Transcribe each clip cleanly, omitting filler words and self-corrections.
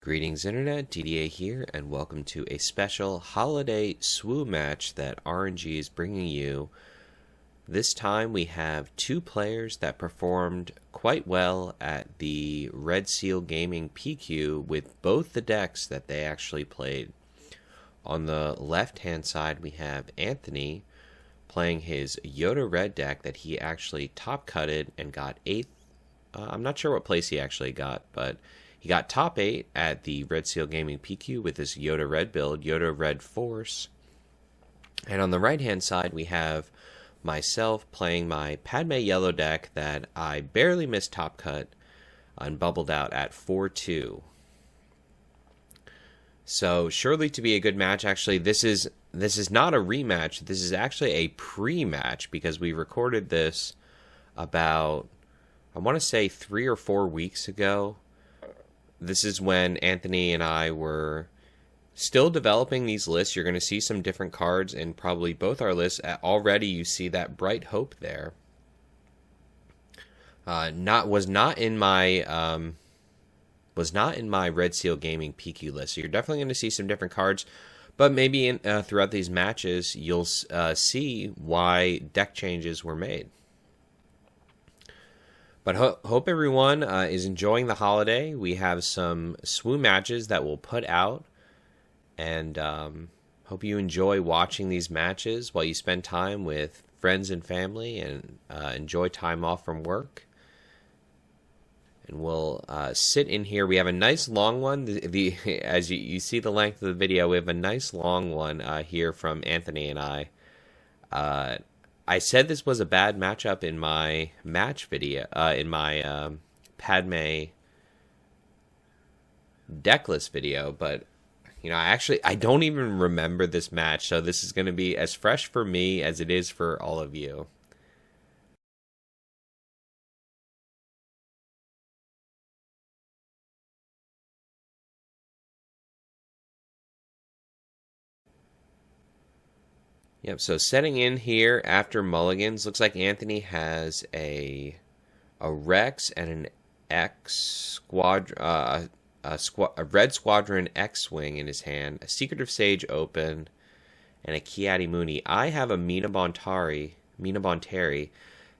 Greetings Internet, Didier here, and welcome to a special holiday SWU match that RNG is bringing you. This time we have two players that performed quite well at the Red Seal Gaming PQ with both the decks that they actually played. On the left hand side we have Anthony playing his Yoda Red deck that he actually top cutted and got 8th. I'm not sure what place he actually got, but he got top 8 at the Red Seal Gaming PQ with his Yoda Red build, Yoda Red Force. And on the right-hand side, we have myself playing my Padme Yellow deck that I barely missed top cut and bubbled out at 4-2. So surely to be a good match. Actually, this is not a rematch. This is actually a pre-match because we recorded this about, I want to say 3 or 4 weeks ago. This is when Anthony and I were still developing these lists. You're going to see some different cards in probably both our lists. Already you see that Bright Hope there. Was not in my Red Seal Gaming PQ list. So you're definitely going to see some different cards. But maybe throughout these matches, you'll see why deck changes were made. But hope everyone is enjoying the holiday. We have some SWU matches that we'll put out. And hope you enjoy watching these matches while you spend time with friends and family and enjoy time off from work. And we'll sit in here. We have a nice long one. As you see the length of the video, we have a nice long one here from Anthony and I. I said this was a bad matchup in my match video, in my Padme decklist video, but you know, I don't even remember this match, so this is going to be as fresh for me as it is for all of you. Yep, so setting in here after mulligans, looks like Anthony has a Rex and an X squadron, a Red Squadron X-Wing in his hand, a Secretive Sage open, and a Ki-Adi-Mundi. I have a Mina Bonteri,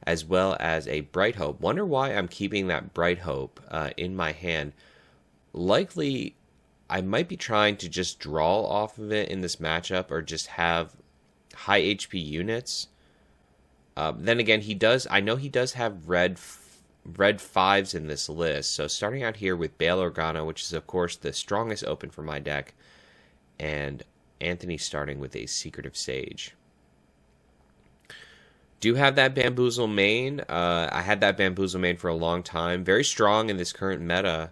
as well as a Bright Hope. Wonder why I'm keeping that Bright Hope in my hand. Likely, I might be trying to just draw off of it in this matchup, or just have high HP units. Then again, I know he does have red 5s in this list. So starting out here with Bail Organa, which is of course the strongest open for my deck, and Anthony starting with a Secretive Sage. Do have that Bamboozle main. I had that Bamboozle main for a long time. Very strong in this current meta,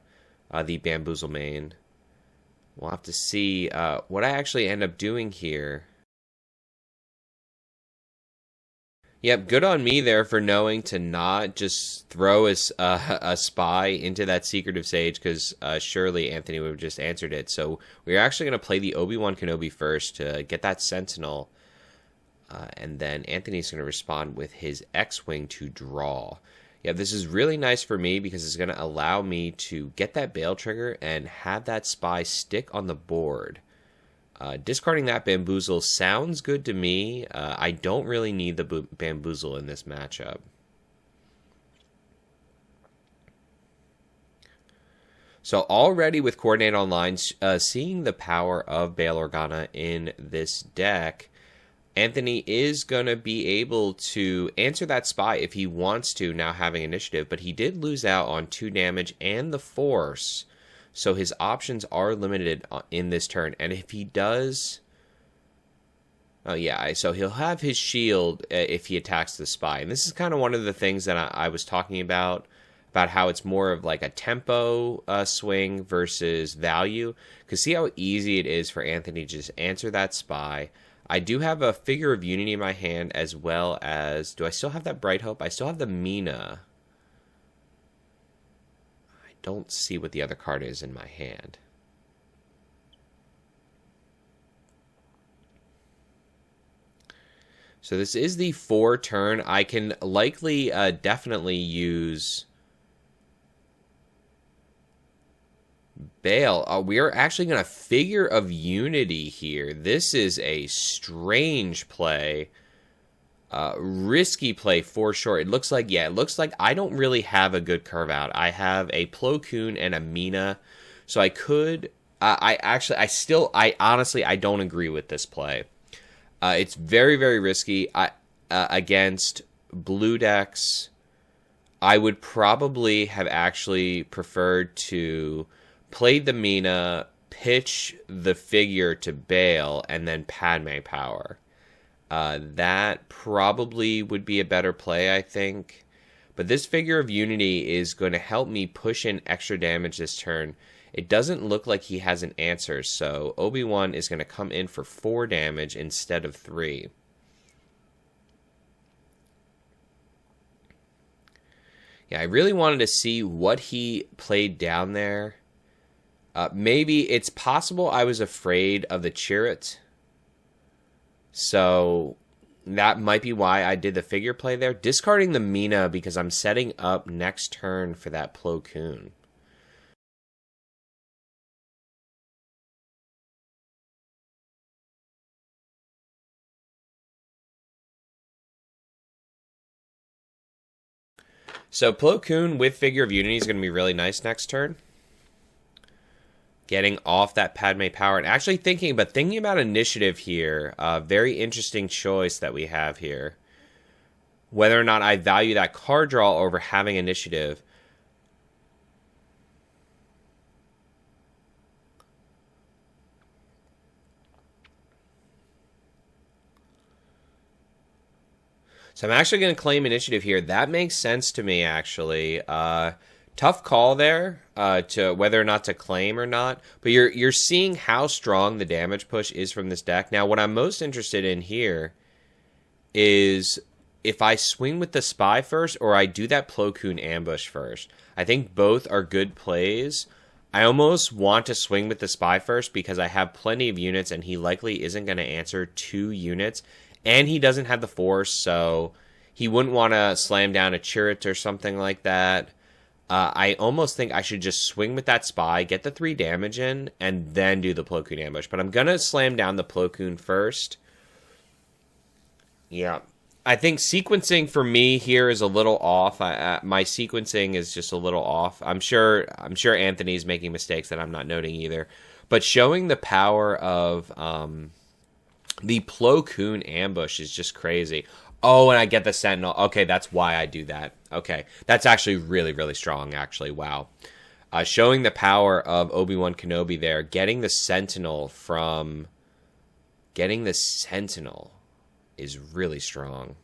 the Bamboozle main. We'll have to see what I actually end up doing here. Yep, good on me there for knowing to not just throw a spy into that Secretive Sage, because surely Anthony would have just answered it. So we're actually going to play the Obi-Wan Kenobi first to get that Sentinel, and then Anthony's going to respond with his X-Wing to draw. Yeah, this is really nice for me because it's going to allow me to get that Bail trigger and have that spy stick on the board. Discarding that Bamboozle sounds good to me. I don't really need the Bamboozle in this matchup. So already with Coordinate Online, seeing the power of Bail Organa in this deck, Anthony is going to be able to answer that spy if he wants to, now having initiative, but he did lose out on 2 damage and the Force. So his options are limited in this turn. And if he does... Oh yeah, so he'll have his shield if he attacks the spy. And this is kind of one of the things that I was talking about how it's more of like a tempo swing versus value. Because see how easy it is for Anthony to just answer that spy. I do have a Figure of Unity in my hand, as well as... Do I still have that Bright Hope? I still have the Mina. Don't see what the other card is in my hand. So this is the 4 turn. I can likely definitely use Bail. We are actually going to Figure of Unity here. This is a strange play. Risky play for sure. It looks like, yeah, it looks like I don't really have a good curve out. I have a Plo Koon and a Mina. So I could, I honestly, I don't agree with this play. It's very, very risky. Against blue decks, I would probably have actually preferred to play the Mina, pitch the figure to bail, and then Padme power. That probably would be a better play, I think. But this Figure of Unity is going to help me push in extra damage this turn. It doesn't look like he has an answer, so Obi-Wan is going to come in for 4 damage instead of 3. Yeah, I really wanted to see what he played down there. Maybe it's possible I was afraid of the Chirrut. So that might be why I did the figure play there. Discarding the Mina because I'm setting up next turn for that Plo Koon. So Plo Koon with Figure of Unity is going to be really nice next turn. Getting off that Padme power and actually thinking about initiative here. Very interesting choice that we have here. Whether or not I value that card draw over having initiative. So I'm actually going to claim initiative here. That makes sense to me, actually. Tough call there to whether or not to claim or not. But you're seeing how strong the damage push is from this deck. Now, what I'm most interested in here is if I swing with the Spy first or I do that Plo Koon ambush first. I think both are good plays. I almost want to swing with the Spy first because I have plenty of units and he likely isn't going to answer 2 units. And he doesn't have the Force, so he wouldn't want to slam down a Chirrut or something like that. I almost think I should just swing with that Spy, get the 3 damage in, and then do the Plo Koon ambush. But I'm going to slam down the Plo Koon first. Yeah. I think sequencing for me here is a little off. My sequencing is just a little off. I'm sure Anthony's making mistakes that I'm not noting either. But showing the power of the Plo Koon ambush is just crazy. Oh, and I get the Sentinel. Okay, that's why I do that. Okay, that's actually really, really strong, actually. Wow. Showing the power of Obi-Wan Kenobi there. Getting the Sentinel is really strong.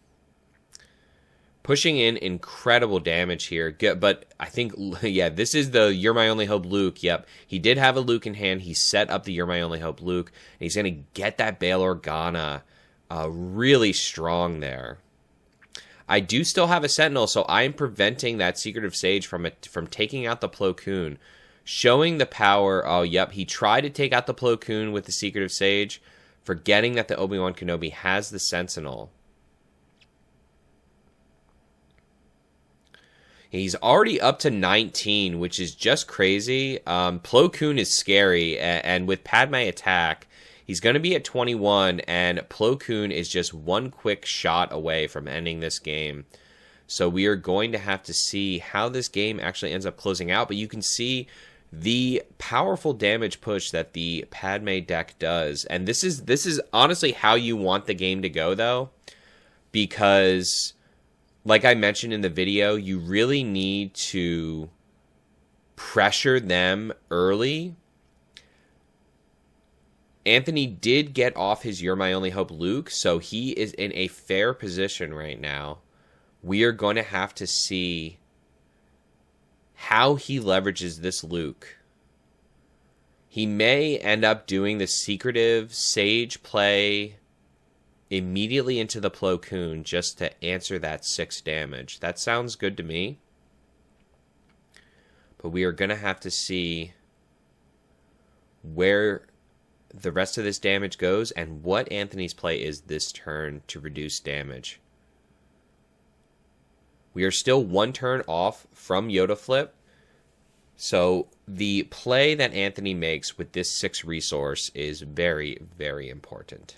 Pushing in incredible damage here. But I think, yeah, this is the You're My Only Hope Luke. Yep, he did have a Luke in hand. He set up the You're My Only Hope Luke. And he's going to get that Bail Organa really strong there. I do still have a Sentinel, so I am preventing that Secretive Sage from taking out the Plo Koon. Showing the power. Oh, yep, he tried to take out the Plo Koon with the Secretive Sage, forgetting that the Obi-Wan Kenobi has the Sentinel. He's already up to 19, which is just crazy. Plo Koon is scary, and with Padme attack, he's going to be at 21, and Plo Koon is just one quick shot away from ending this game. So we are going to have to see how this game actually ends up closing out, but you can see the powerful damage push that the Padme deck does. And this is honestly how you want the game to go, though, because like I mentioned in the video, you really need to pressure them early. Anthony did get off his You're My Only Hope Luke, so he is in a fair position right now. We are going to have to see how he leverages this Luke. He may end up doing the Secretive Sage play immediately into the Plo Koon just to answer that 6 damage. That sounds good to me. But we are going to have to see where the rest of this damage goes and what Anthony's play is this turn to reduce damage. We are still 1 turn off from Yoda Flip. So the play that Anthony makes with this 6 resource is very, very important.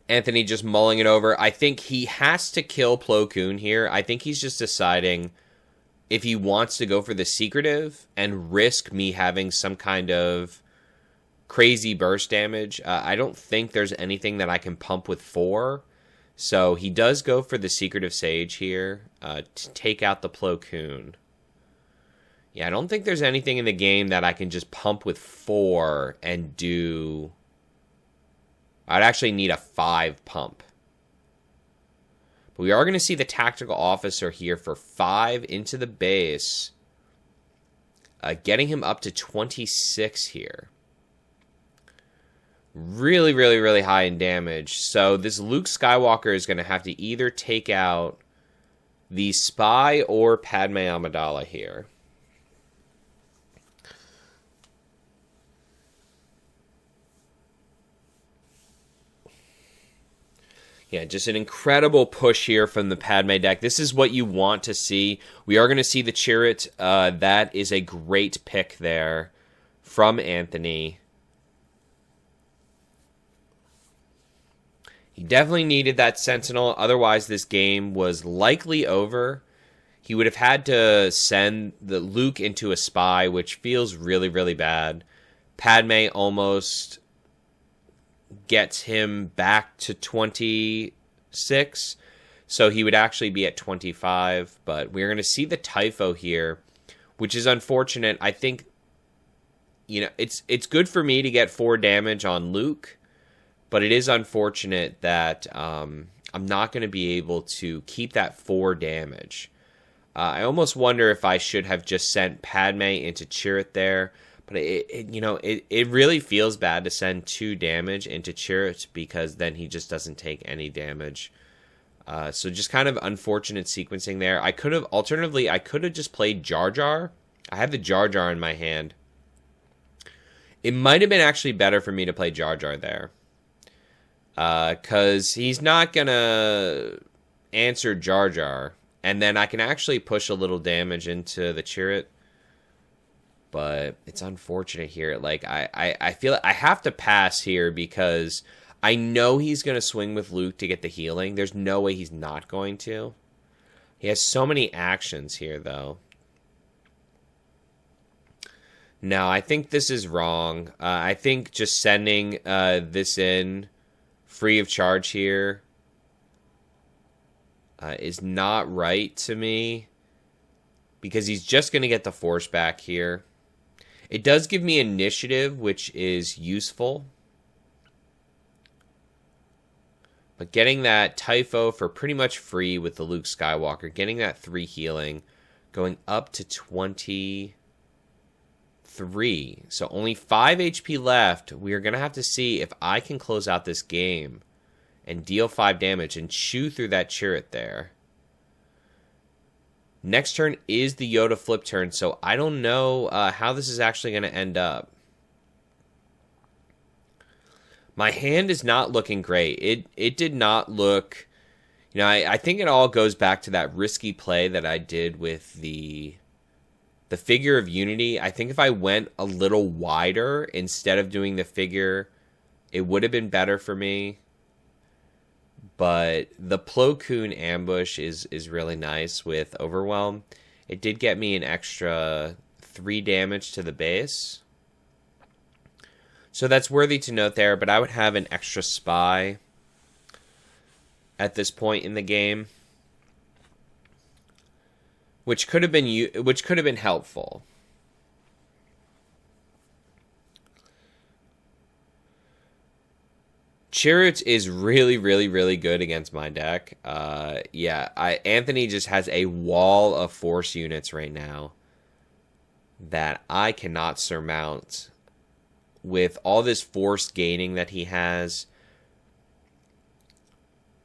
Anthony just mulling it over. I think he has to kill Plo Koon here. I think he's just deciding if he wants to go for the secretive and risk me having some kind of crazy burst damage. I don't think there's anything that I can pump with 4. So he does go for the secretive sage here to take out the Plo Koon. Yeah, I don't think there's anything in the game that I can just pump with 4 and do... I'd actually need a 5 pump. But we are going to see the tactical officer here for 5 into the base. Getting him up to 26 here. Really, really, really high in damage. So this Luke Skywalker is going to have to either take out the spy or Padme Amidala here. Yeah, just an incredible push here from the Padme deck. This is what you want to see. We are going to see the Chirrut. That is a great pick there from Anthony. He definitely needed that Sentinel. Otherwise, this game was likely over. He would have had to send the Luke into a spy, which feels really, really bad. Padme almost gets him back to 26, so he would actually be at 25, but we're going to see the Typho here, which is unfortunate. I think, you know, it's good for me to get 4 damage on Luke, but it is unfortunate that I'm not going to be able to keep that 4 damage. I almost wonder if I should have just sent Padme into Chirrut there. But it really feels bad to send 2 damage into Chirrut because then he just doesn't take any damage. So just kind of unfortunate sequencing there. I could have just played Jar Jar. I have the Jar Jar in my hand. It might have been actually better for me to play Jar Jar there. Because he's not going to answer Jar Jar. And then I can actually push a little damage into the Chirrut. But it's unfortunate here. Like, I feel like I have to pass here because I know he's going to swing with Luke to get the healing. There's no way he's not going to. He has so many actions here, though. No, I think this is wrong. I think just sending this in free of charge here is not right to me. Because he's just going to get the force back here. It does give me initiative, which is useful. But getting that Typho for pretty much free with the Luke Skywalker, getting that 3 healing, going up to 23. So only 5 HP left. We are going to have to see if I can close out this game and deal 5 damage and chew through that Chirrut there. Next turn is the Yoda flip turn, so I don't know how this is actually going to end up. My hand is not looking great. It did not look... You know, I think it all goes back to that risky play that I did with the figure of Unity. I think if I went a little wider instead of doing the figure, it would have been better for me. But the Plo Koon ambush is really nice with Overwhelm. It did get me an extra 3 damage to the base. So that's worthy to note there, but I would have an extra spy at this point in the game, which could have been helpful. Chirrut is really, really, really good against my deck. Anthony just has a wall of force units right now that I cannot surmount with all this force gaining that he has.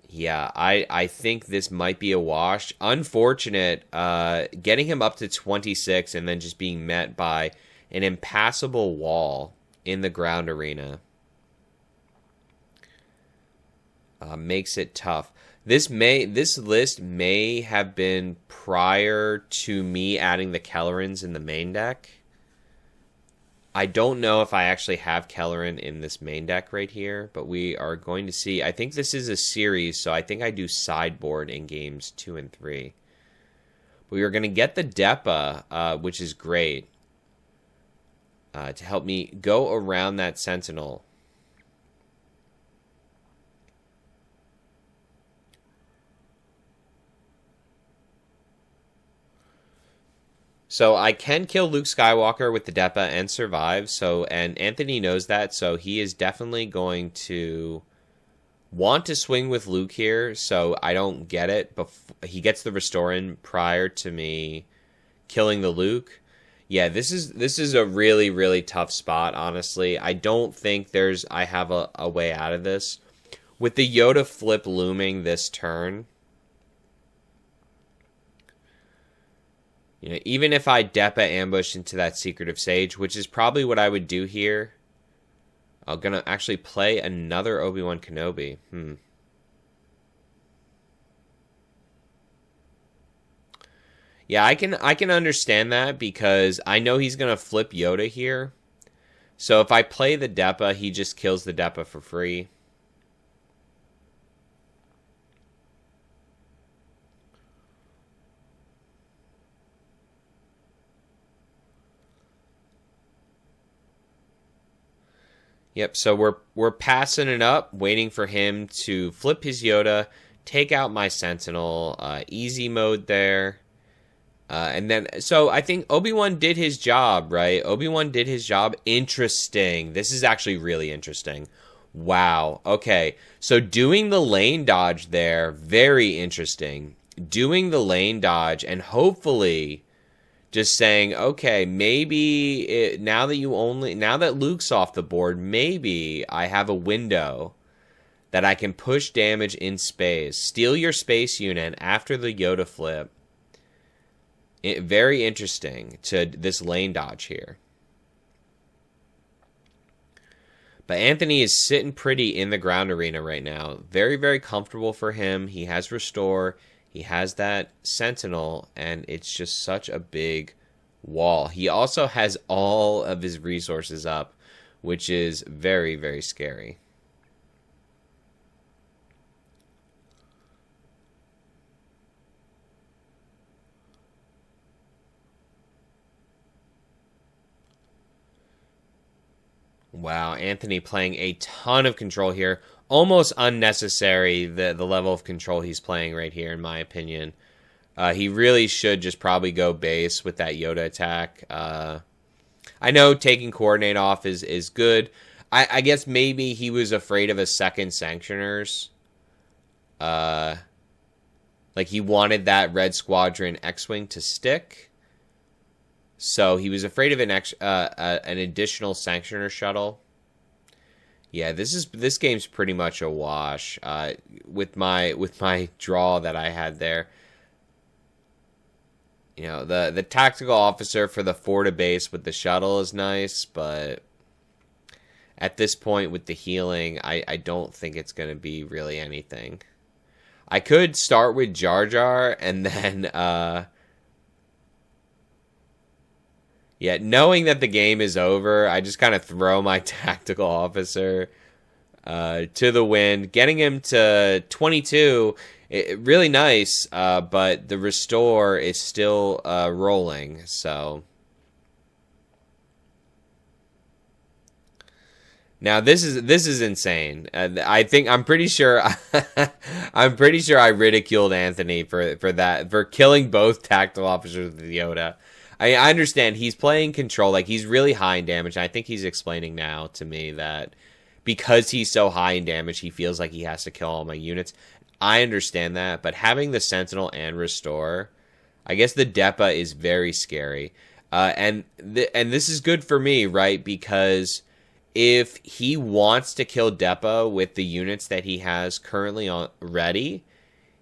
Yeah, I think this might be a wash. Unfortunate, getting him up to 26 and then just being met by an impassable wall in the ground arena. Makes it tough. This list may have been prior to me adding the Kellerins in the main deck. I don't know if I actually have Kellerin in this main deck right here, but we are going to see. I think this is a series, so I think I do sideboard in games 2 and 3. We are going to get the Depa, which is great, to help me go around that Sentinel. So I can kill Luke Skywalker with the Depa and survive. And Anthony knows that, so he is definitely going to want to swing with Luke here. So I don't get it. He gets the restore in prior to me killing the Luke. Yeah, this is a really, really tough spot. Honestly, I don't think I have a way out of this with the Yoda flip looming this turn. You know, even if I Depa ambush into that Secretive Sage, which is probably what I would do here, I'm gonna actually play another Obi-Wan Kenobi. Yeah, I can understand that because I know he's gonna flip Yoda here. So if I play the Depa, he just kills the Depa for free. Yep, so we're passing it up, waiting for him to flip his Yoda, take out my Sentinel, easy mode there. And then, so I think Obi-Wan did his job, right? Obi-Wan did his job. Interesting. This is actually really interesting. Wow. Okay, so doing the lane dodge there, very interesting. Doing the lane dodge and hopefully just saying, okay, maybe now that Luke's off the board, maybe I have a window that I can push damage in space. Steal your space unit after the Yoda flip. Very interesting to this lane dodge here. But Anthony is sitting pretty in the ground arena right now. Very, very comfortable for him. He has restore. He has that Sentinel, and it's just such a big wall. He also has all of his resources up, which is very, very scary. Wow, Anthony playing a ton of control here. Almost unnecessary, the level of control he's playing right here, in my opinion. He really should just probably go base with that Yoda attack. I know taking Coordinate off is good. I guess maybe he was afraid of a second Sanctioners. Like he wanted that Red Squadron X-Wing to stick. So he was afraid of an additional Sanctioner shuttle. Yeah, this game's pretty much a wash. With my draw that I had there. You know, the tactical officer for the Forta base with the shuttle is nice, but at this point with the healing, I don't think it's going to be really anything. I could start with Jar Jar and then yeah, knowing that the game is over, I just kind of throw my tactical officer to the wind, getting him to 22. Really nice, but the restore is still rolling. So now this is insane. I'm pretty sure I ridiculed Anthony for killing both tactical officers with Yoda. I understand he's playing control, like he's really high in damage. And I think he's explaining now to me that because he's so high in damage, he feels like he has to kill all my units. I understand that, but having the Sentinel and Restore, I guess the Depa is very scary. And this is good for me, right? Because if he wants to kill Depa with the units that he has currently ready,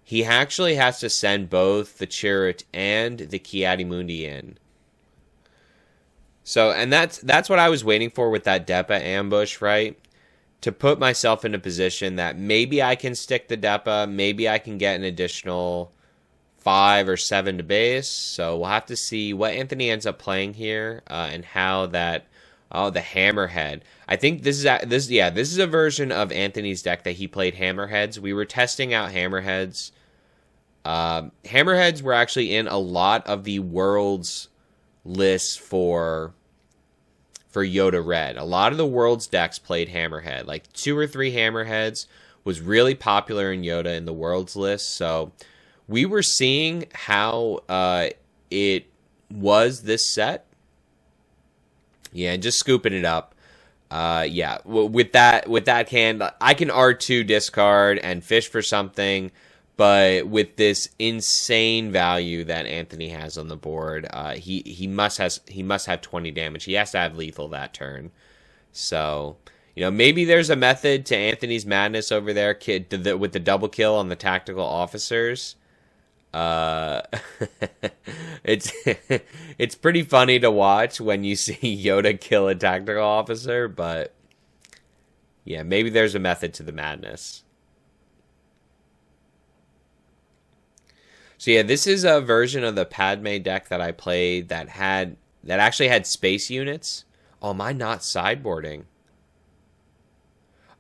he actually has to send both the Chirrut and the Ki-Adi-Mundi in. So, and that's what I was waiting for with that Depa ambush, right? to put myself in a position that maybe I can stick the Depa, maybe I can get an additional 5 or 7 to base. So we'll have to see what Anthony ends up playing here, and how that. Oh, the Hammerhead. I think this is a version of Anthony's deck that he played Hammerheads. We were testing out Hammerheads. Hammerheads were actually in a lot of the world's lists for Yoda Red. A lot of the world's decks played Hammerhead. Like 2 or 3 Hammerheads was really popular in Yoda in the world's list. So we were seeing how it was this set. Yeah, just scooping it up. Yeah, with that hand, I can R2 discard and fish for something, but with this insane value that Anthony has on the board, he must have 20 damage. He has to have lethal that turn. So, maybe there's a method to Anthony's madness over there, with the double kill on the tactical officers. It's pretty funny to watch when you see Yoda kill a tactical officer, but yeah, maybe there's a method to the madness. So yeah, this is a version of the Padme deck that I played that actually had space units. Oh, am I not sideboarding?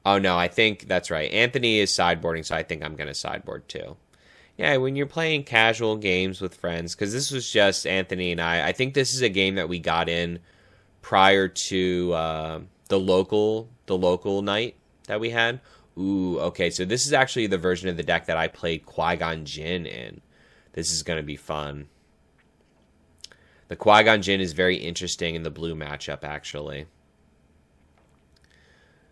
Oh no, I think that's right. Anthony is sideboarding, so I think I'm going to sideboard too. Yeah, when you're playing casual games with friends, because this was just Anthony and I think this is a game that we got in prior to the local night that we had. Ooh, okay, so this is actually the version of the deck that I played Qui-Gon Jinn in. This is going to be fun. The Qui-Gon Jinn is very interesting in the blue matchup, actually.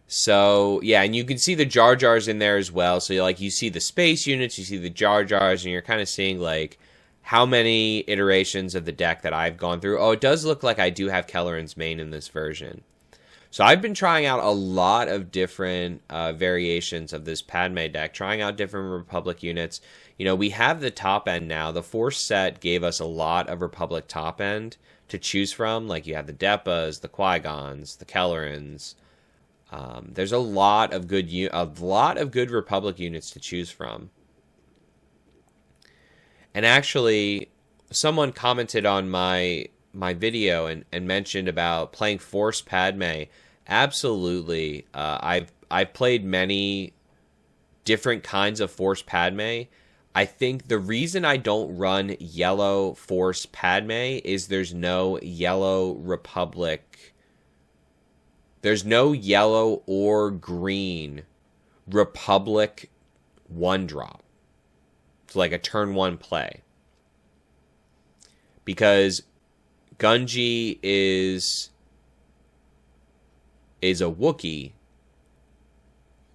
So, yeah, and you can see the Jar Jars in there as well. So, you see the space units, you see the Jar Jars, and you're kind of seeing, how many iterations of the deck that I've gone through. Oh, it does look like I do have Kelleran's main in this version. So, I've been trying out a lot of different variations of this Padme deck, trying out different Republic units. We have the top end now. The Force set gave us a lot of Republic top end to choose from. You have the Depas, the Qui-Gons, the Kellerans. There's a lot of good Republic units to choose from. And actually, someone commented on my video and mentioned about playing Force Padme. Absolutely, I've played many different kinds of Force Padme. I think the reason I don't run yellow Force Padme is there's no yellow Republic. There's no yellow or green Republic 1-drop. It's like a turn 1 play. Because Gungi is a Wookiee.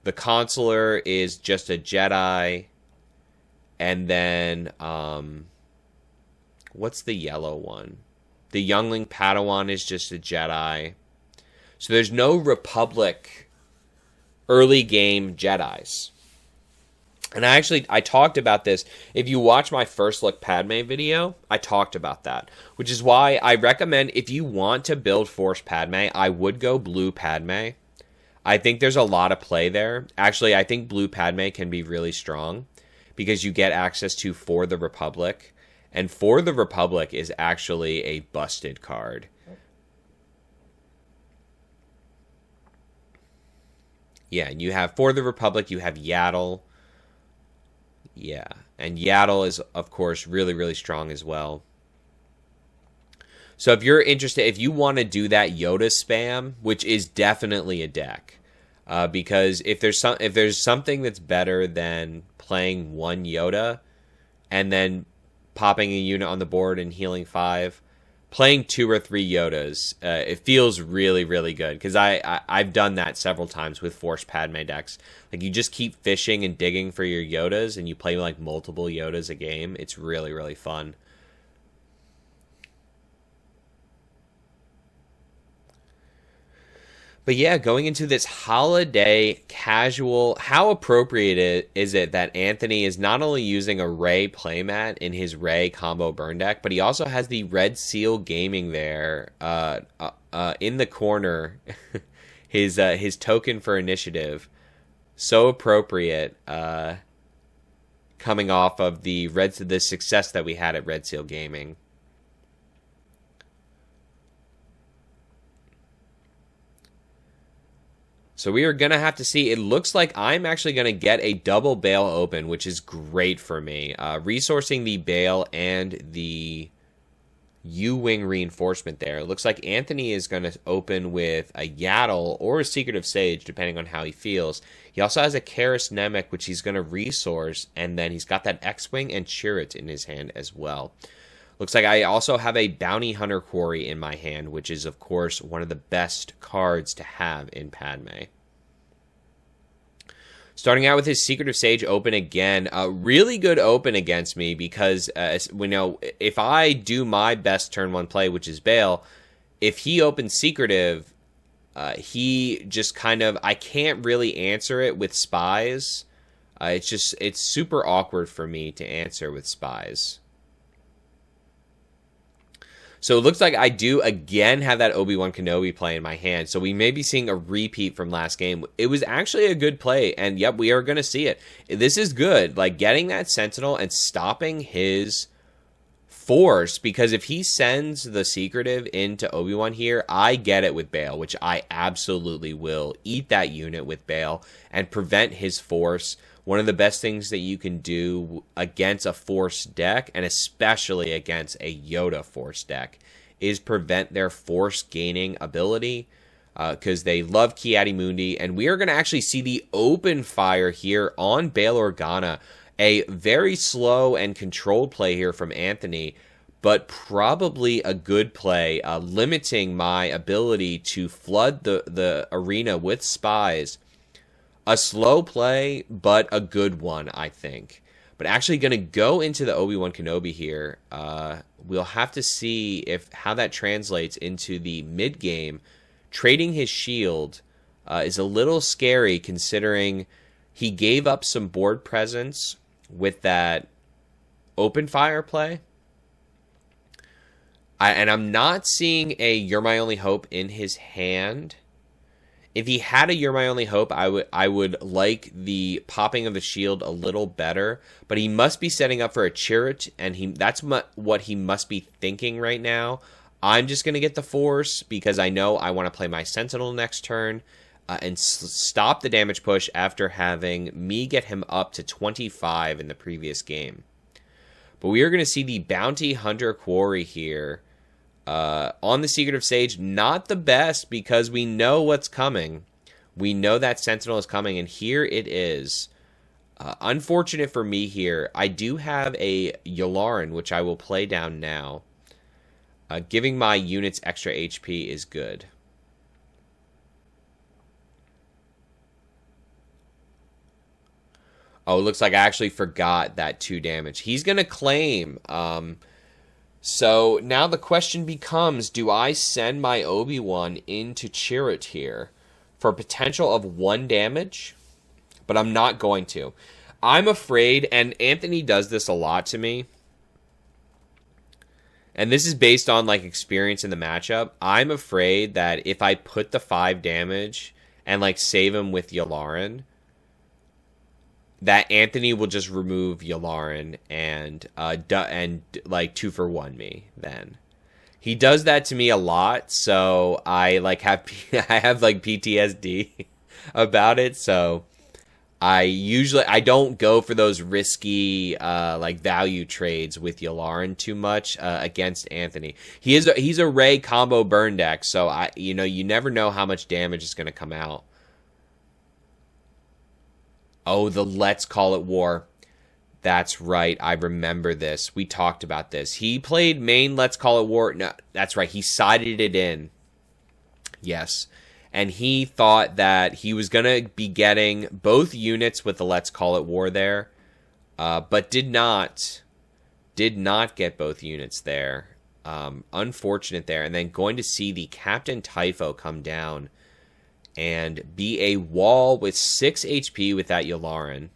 The Consular is just a Jedi. And then, what's the yellow one? The Youngling Padawan is just a Jedi. So there's no Republic early game Jedis. And I talked about this. If you watch my first look Padme video, I talked about that. Which is why I recommend, if you want to build Force Padme, I would go blue Padme. I think there's a lot of play there. Actually, I think blue Padme can be really strong, because you get access to For the Republic. And For the Republic is actually a busted card. Yeah, and you have For the Republic, you have Yaddle. Yeah, and Yaddle is, of course, really, really strong as well. So if you're interested, if you want to do that Yoda spam, which is definitely a deck, because if there's something that's better than playing one Yoda and then popping a unit on the board and healing 5, playing 2 or 3 Yodas, it feels really, really good, because I've done that several times with Force Padme decks. You just keep fishing and digging for your Yodas, and you play multiple Yodas a game. It's really, really fun. But yeah, going into this holiday casual, how appropriate is it that Anthony is not only using a Rey playmat in his Rey combo burn deck, but he also has the Red Seal Gaming there in the corner. his token for initiative. So appropriate, coming off of the success that we had at Red Seal Gaming. So we are going to have to see. It looks like I'm actually going to get a double Bale open, which is great for me. Resourcing the Bale and the U-Wing reinforcement there. It looks like Anthony is going to open with a Yaddle or a Secretive Sage, depending on how he feels. He also has a Karis Nemec, which he's going to resource, and then he's got that X-Wing and Chirrut in his hand as well. Looks like I also have a Bounty Hunter Quarry in my hand, which is, of course, one of the best cards to have in Padme. Starting out with his Secretive Sage open again. A really good open against me because, we know, if I do my best turn 1 play, which is Bale, if he opens Secretive, he just kind of... I can't really answer it with Spies. It's super awkward for me to answer with Spies. So it looks like I do again have that Obi-Wan Kenobi play in my hand. So we may be seeing a repeat from last game. It was actually a good play, and yep, we are going to see it. This is good. Like, getting that Sentinel and stopping his Force, because if he sends the Secretive into Obi-Wan here, I get it with Bale, which I absolutely will. Eat that unit with Bale and prevent his Force. One of the best things that you can do against a Force deck, and especially against a Yoda Force deck, is prevent their Force gaining ability, because they love Ki-Adi-Mundi, and we are going to actually see the open fire here on Bail Organa. A very slow and controlled play here from Anthony, but probably a good play, limiting my ability to flood the arena with Spies. A slow play, but a good one, I think. But actually going to go into the Obi-Wan Kenobi here. We'll have to see how that translates into the mid-game. Trading his shield is a little scary, considering he gave up some board presence with that open fire play. And I'm not seeing a You're My Only Hope in his hand. If he had a You're My Only Hope, I would like the popping of the shield a little better. But he must be setting up for a Chirrut, and that's what he must be thinking right now. I'm just going to get the Force because I know I want to play my Sentinel next turn and stop the damage push after having me get him up to 25 in the previous game. But we are going to see the Bounty Hunter Quarry here. On the Secretive Sage, not the best because we know what's coming. We know that Sentinel is coming, and here it is. Unfortunate for me here. I do have a Yularen, which I will play down now. Giving my units extra HP is good. Oh, it looks like I actually forgot that 2 damage. He's going to claim... So now the question becomes, do I send my Obi-Wan into Chirrut here for potential of 1 damage? But I'm not going to. I'm afraid, and Anthony does this a lot to me, and this is based on like experience in the matchup. I'm afraid that if I put the 5 damage and like save him with Yularen, that Anthony will just remove Yularen and like 2-for-1 me then. He does that to me a lot, so I like have like PTSD about it. So I don't go for those risky like value trades with Yularen too much against Anthony. He's a Rey combo burn deck, so you never know how much damage is going to come out. Oh, the Let's Call It War. That's right. I remember this. We talked about this. He played main Let's Call It War. No, that's right. He sided it in. Yes. And he thought that he was going to be getting both units with the Let's Call It War there, but did not get both units there. Unfortunate there. And then going to see the Captain Typho come down and be a wall with 6 HP with that Yularen.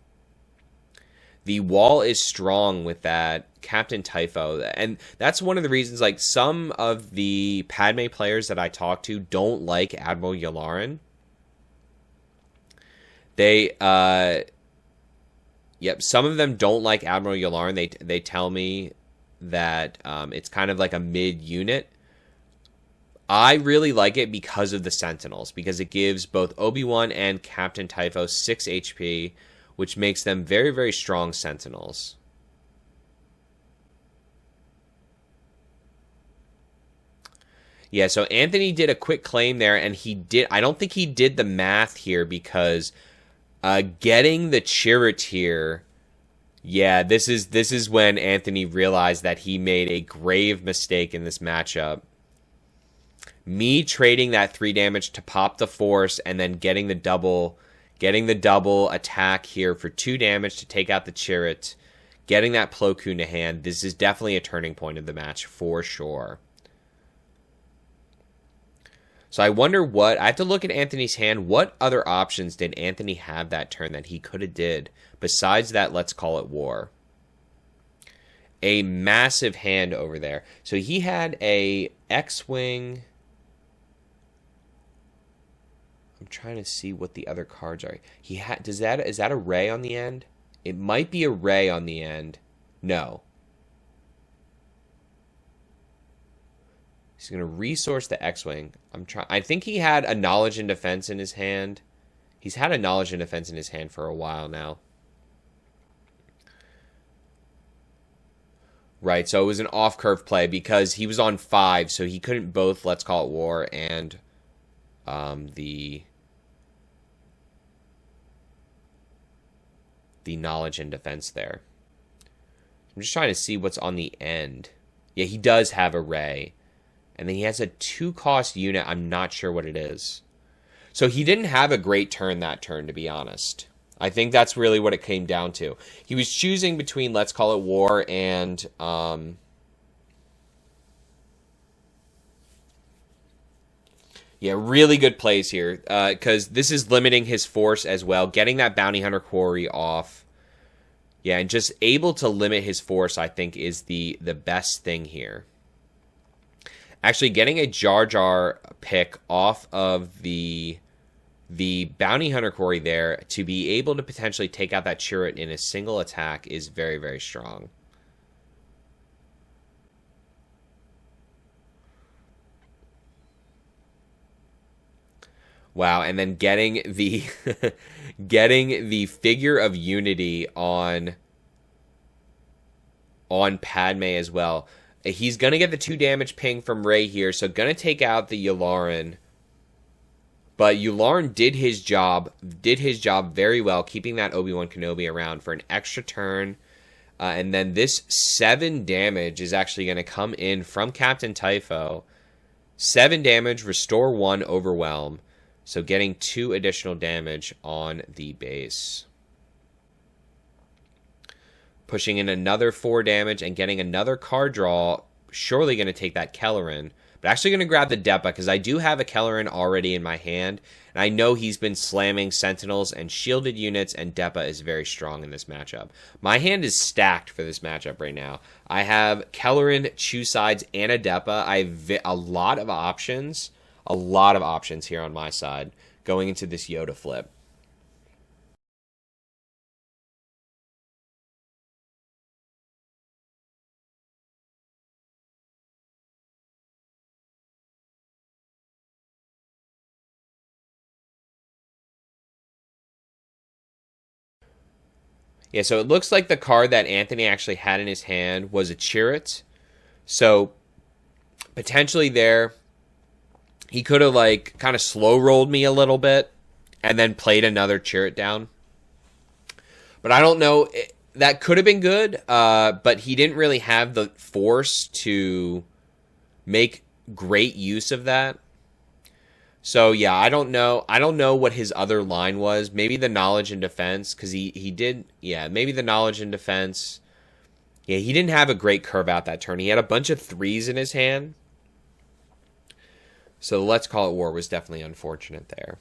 The wall is strong with that Captain Typho, and that's one of the reasons, like, some of the Padme players that I talk to don't like Admiral Yularen. They, yep, some of them don't like Admiral Yularen. They tell me that it's kind of like a mid-unit. I really like it because of the Sentinels, because it gives both Obi-Wan and Captain Typho 6 HP, which makes them very, very strong Sentinels. Yeah, so Anthony did a quick claim there, and I don't think he did the math here, because getting the Charioteer, yeah, this is when Anthony realized that he made a grave mistake in this matchup. Me trading that 3 damage to pop the Force and then getting the double attack here for 2 damage to take out the Chariot, getting that Plo Koon to hand, this is definitely a turning point of the match for sure. So I wonder I have to look at Anthony's hand. What other options did Anthony have that turn that he could have did besides that Let's Call It War? A massive hand over there. So he had a X-Wing. I'm trying to see what the other cards are. Is that a Ray on the end? It might be a Ray on the end. No. He's going to resource the X-Wing. I think he had a Knowledge and Defense in his hand. He's had a Knowledge and Defense in his hand for a while now. Right, so it was an off-curve play because he was on 5, so he couldn't both Let's Call It War and the Knowledge and Defense there. I'm just trying to see what's on the end. Yeah, he does have a Ray. And then he has a 2-cost unit. I'm not sure what it is. So he didn't have a great turn that turn, to be honest. I think that's really what it came down to. He was choosing between Let's Call It War and yeah, really good plays here. Because this is limiting his Force as well. Getting that Bounty Hunter Quarry off. Yeah, and just able to limit his Force, I think, is the best thing here. Actually, getting a Jar Jar pick off of the Bounty Hunter Quarry there to be able to potentially take out that Chariot in a single attack is very, very strong. Wow, and then getting the getting the Figure of Unity on Padme as well. He's going to get the 2 damage ping from Rey here, so going to take out the Yularen. But Yularen did his job very well, keeping that Obi-Wan Kenobi around for an extra turn. And then this 7 damage is actually going to come in from Captain Typho. 7 damage, restore 1, overwhelm. So getting 2 additional damage on the base. Pushing in another 4 damage and getting another card draw. Surely going to take that Kelleran. But actually going to grab the Depa because I do have a Kelleran already in my hand. And I know he's been slamming Sentinels and shielded units, and Depa is very strong in this matchup. My hand is stacked for this matchup right now. I have Kelleran, Chew Sides, and a Depa. I have a lot of options. A lot of options here on my side going into this Yoda flip. Yeah, so it looks like the card that Anthony actually had in his hand was a Chariot. So potentially there, he could have like kind of slow rolled me a little bit and then played another Chariot down. But I don't know. That could have been good, but he didn't really have the Force to make great use of that. So yeah, I don't know. I don't know what his other line was. Maybe the Knowledge and Defense, because he did. Yeah, maybe the Knowledge and Defense. Yeah, he didn't have a great curve out that turn. He had a bunch of 3s in his hand. So the Let's Call It War was definitely unfortunate there.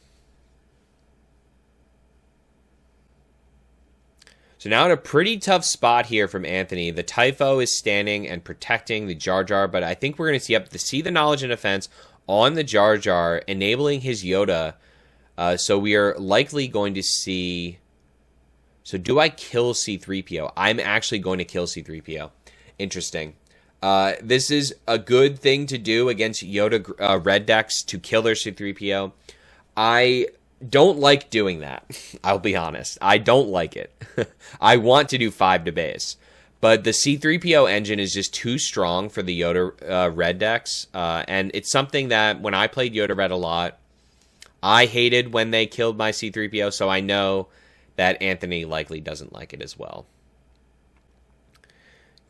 So now in a pretty tough spot here from Anthony. The Typho is standing and protecting the Jar Jar, but I think we're going to see the Knowledge and Defense on the Jar Jar, enabling his Yoda So we are likely going to see... So do I kill C-3PO? I'm actually going to kill C-3PO. Interesting. This is a good thing to do against Yoda red decks, to kill their C-3PO. I don't like doing that. I'll be honest. I don't like it. I want to do 5 to base. But the C-3PO engine is just too strong for the Yoda red decks. And it's something that when I played Yoda red a lot, I hated when they killed my C-3PO. So I know that Anthony likely doesn't like it as well.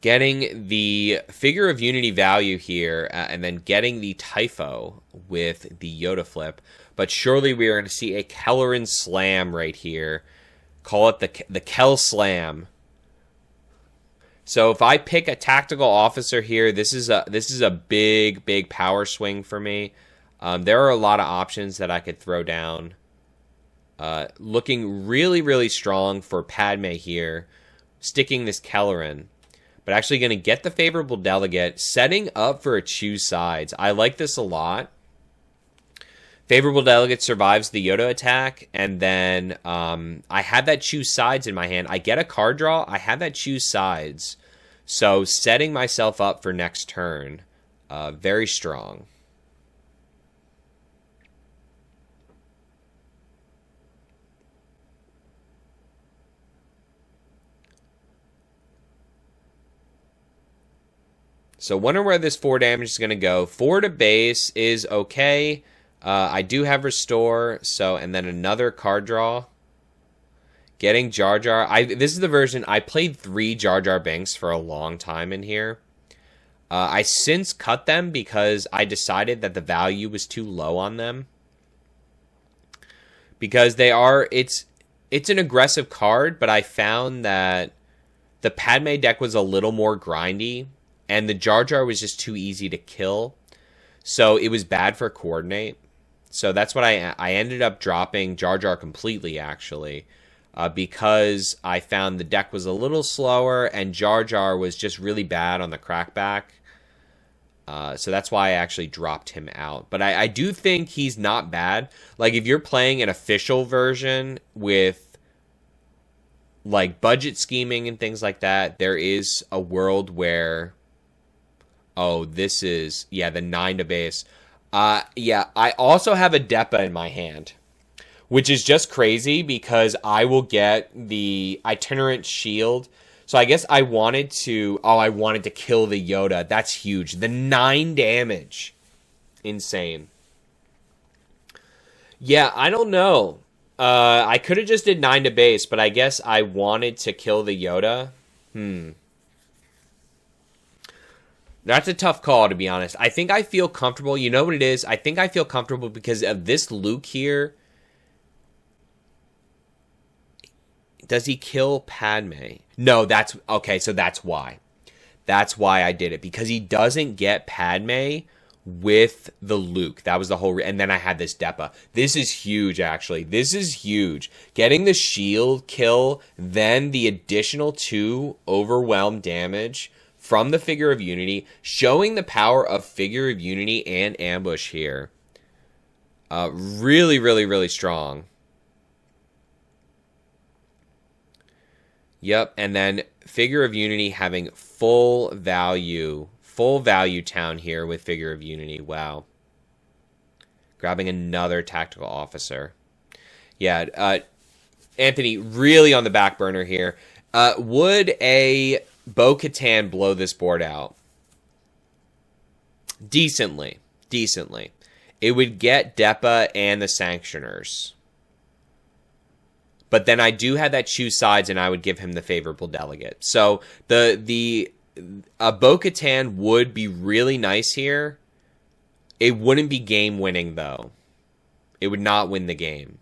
Getting the Figure of Unity value here, and then getting the Typho with the Yoda flip. But surely we are going to see a Kelleran Slam right here. Call it the Kel Slam. So if I pick a tactical officer here, this is a big power swing for me. There are a lot of options that I could throw down. Looking really strong for Padme here, sticking this Kelleran. But actually going to get the favorable delegate, setting up for a choose sides. I like this a lot. Favorable delegate survives the Yoda attack, and then I have that choose sides in my hand. I get a card draw. I have that choose sides. So setting myself up for next turn. Very strong. So wonder where this 4 damage is going to go. 4 to base is okay. I do have restore, so, and then another card draw. Getting Jar Jar. This is the version, I played 3 Jar Jar Binks for a long time in here. I since cut them because I decided that the value was too low on them. Because it's an aggressive card, but I found that the Padme deck was a little more grindy. And the Jar Jar was just too easy to kill. So it was bad for coordinate. So that's what I ended up dropping Jar Jar completely, actually. Because I found the deck was a little slower and Jar Jar was just really bad on the crackback. So that's why I actually dropped him out. But I do think he's not bad. Like, if you're playing an official version with, like, budget scheming and things like that, there is a world where... Oh, this is... Yeah, the 9 to base. Yeah, I also have a Depa in my hand. Which is just crazy because I will get the Itinerant Shield. So I guess I wanted to... Oh, I wanted to kill the Yoda. That's huge. The 9 damage. Insane. Yeah, I don't know. I could have just did 9 to base, but I guess I wanted to kill the Yoda. That's a tough call, to be honest. I think I feel comfortable. You know what it is? I think I feel comfortable because of this Luke here. Does he kill Padme? No, that's... Okay, so that's why. That's why I did it. Because he doesn't get Padme with the Luke. That was the whole... And then I had this Depa. This is huge, actually. This is huge. Getting the shield kill, then the additional 2 overwhelm damage from the Figure of Unity, showing the power of Figure of Unity and Ambush here. Really strong. Yep, and then Figure of Unity having full value town here with Figure of Unity. Wow. Grabbing another tactical officer. Yeah, Anthony really on the back burner here. Would a Bo-Katan blow this board out? Decently. It would get Depa and the Sanctioners. But then I do have that choose sides, and I would give him the favorable delegate. So the Bo-Katan would be really nice here. It wouldn't be game winning though. It would not win the game.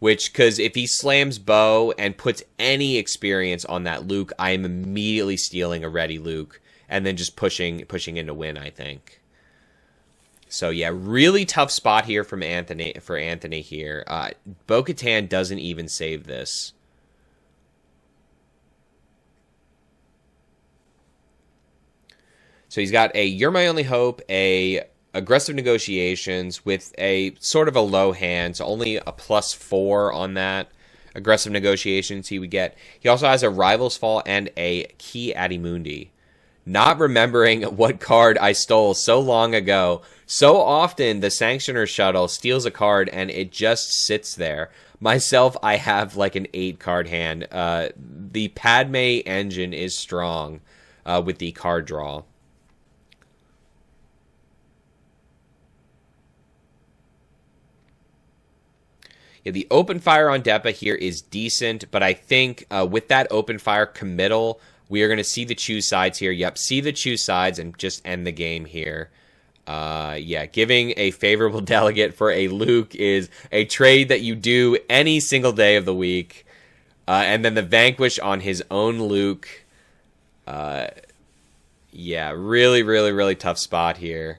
Because if he slams Bo and puts any experience on that Luke, I am immediately stealing a ready Luke and then just pushing in to win, I think. So yeah, really tough spot here for Anthony here. Bo-Katan doesn't even save this. So he's got a You're My Only Hope, a aggressive negotiations with a sort of a low hand, so only a +4 on that. Aggressive negotiations he would get. He also has a Rival's Fall and a Key Adimundi. Not remembering what card I stole so long ago. So often the Sanctioner Shuttle steals a card and it just sits there. Myself, I have like an 8-card hand. The Padme engine is strong with the card draw. Yeah, the open fire on Depa here is decent, but I think with that open fire committal, we are going to see the choose sides here. Yep, see the choose sides and just end the game here. Yeah, giving a favorable delegate for a Luke is a trade that you do any single day of the week. And then the vanquish on his own Luke. Yeah, really, really, really tough spot here.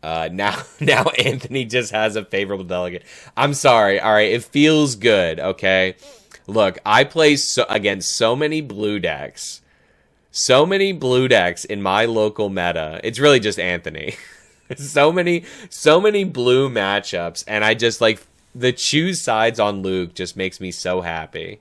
Now Anthony just has a favorable delegate. I'm sorry. All right, it feels good. Okay, look, I play against so many blue decks, in my local meta. It's really just Anthony. so many blue matchups, and I just like the choose sides on Luke just makes me so happy.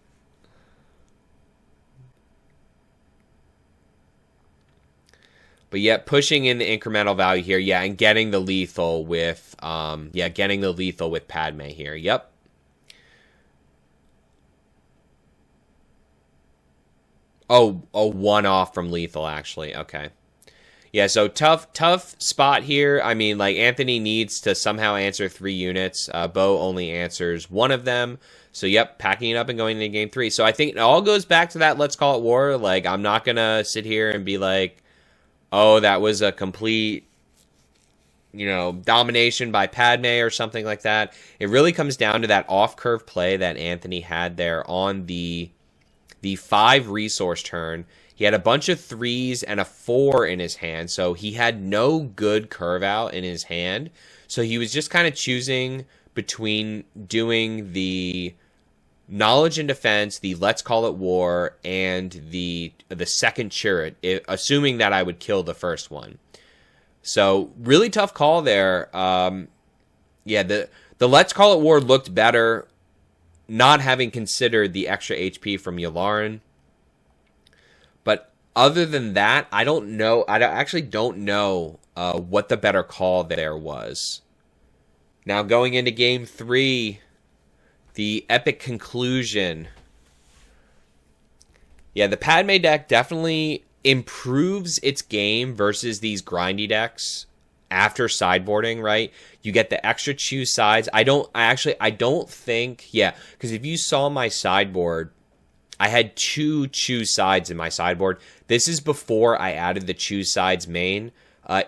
But yet pushing in the incremental value here, yeah, and getting the lethal with Padme here. Yep. Oh, a 1 off from lethal actually. Okay. Yeah, so tough spot here. I mean, like Anthony needs to somehow answer 3 units. Bo only answers 1 of them. So yep, packing it up and going into game 3. So I think it all goes back to that let's call it war. Like I'm not gonna sit here and be like, oh, that was a complete, domination by Padme or something like that. It really comes down to that off-curve play that Anthony had there on the 5 resource turn. He had a bunch of 3s and a 4 in his hand, so he had no good curve out in his hand. So he was just kind of choosing between doing the knowledge and defense, the let's call it war, and the second turret, assuming that I would kill the first one. So really tough call there. Yeah, the let's call it war looked better, not having considered the extra HP from Yularen. But other than that, I don't know. I actually don't know what the better call there was. Now going into game 3. The epic conclusion. Yeah, the Padme deck definitely improves its game versus these grindy decks after sideboarding, right? You get the extra choose sides. I don't think, yeah, because if you saw my sideboard, I had 2 choose sides in my sideboard. This is before I added the choose sides main.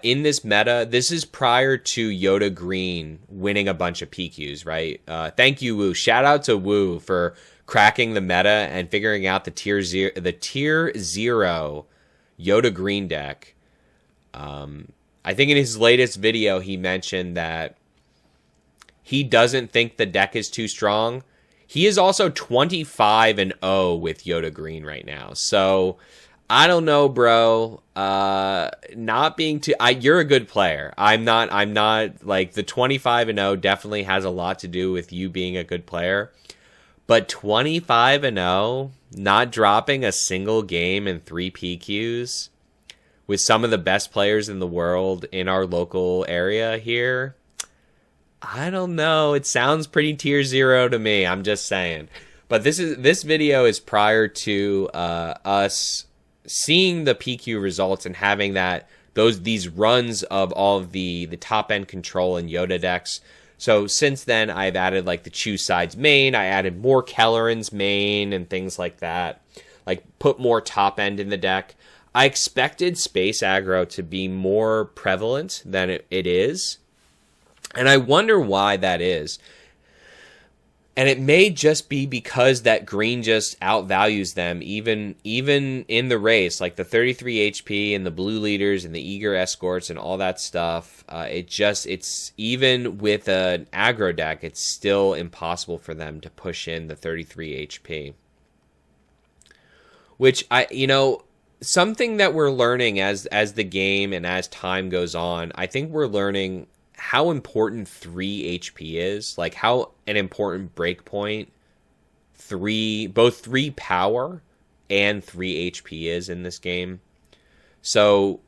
In this meta, this is prior to Yoda Green winning a bunch of PQs, right? Thank you, Wu. Shout out to Wu for cracking the meta and figuring out the tier 0 Yoda Green deck. I think in his latest video, he mentioned that he doesn't think the deck is too strong. He is also 25-0 with Yoda Green right now. So I don't know, bro. Not being too, you're a good player. I'm not like the 25-0 definitely has a lot to do with you being a good player. But 25-0, not dropping a single game in 3 PQs with some of the best players in the world in our local area here. I don't know. It sounds pretty tier 0 to me. I'm just saying. But this video is prior to us seeing the PQ results and having these runs of all of the top end control and Yoda decks. So since then, I've added like the choose sides main. I added more Kelleran's main and things like that. Like put more top end in the deck. I expected space aggro to be more prevalent than it is. And I wonder why that is. And it may just be because that green just outvalues them even in the race, like the 33 HP and the blue leaders and the eager escorts and all that stuff. It's even with an aggro deck, it's still impossible for them to push in the 33 HP. Which something that we're learning as the game and as time goes on, I think we're learning how important 3 HP is, like how an important breakpoint both 3 power and 3 HP is in this game. So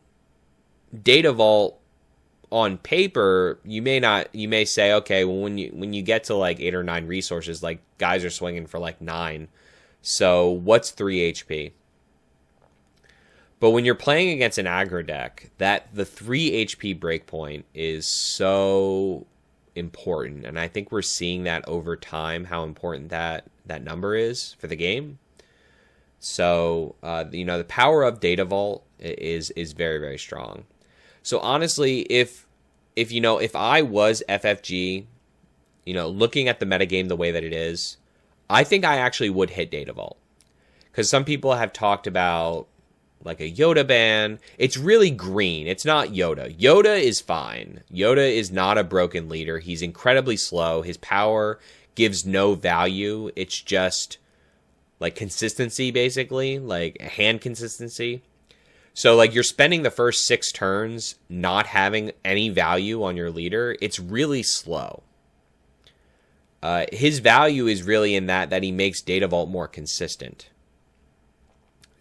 Data Vault on paper, you may say, okay, well, when you get to like 8 or 9 resources, like guys are swinging for like 9. So what's 3 HP? But when you're playing against an aggro deck, the 3 HP breakpoint is so important, and I think we're seeing that over time, how important that number is for the game. So the power of Data Vault is very, very strong. So honestly, if I was FFG, looking at the metagame the way that it is, I think I actually would hit Data Vault, because some people have talked about like a Yoda ban. It's really green. It's not Yoda. Yoda is fine. Yoda is not a broken leader. He's incredibly slow. His power gives no value. It's just like consistency, basically, like hand consistency. So like you're spending the first 6 turns not having any value on your leader. It's really slow. His value is really in that he makes Data Vault more consistent.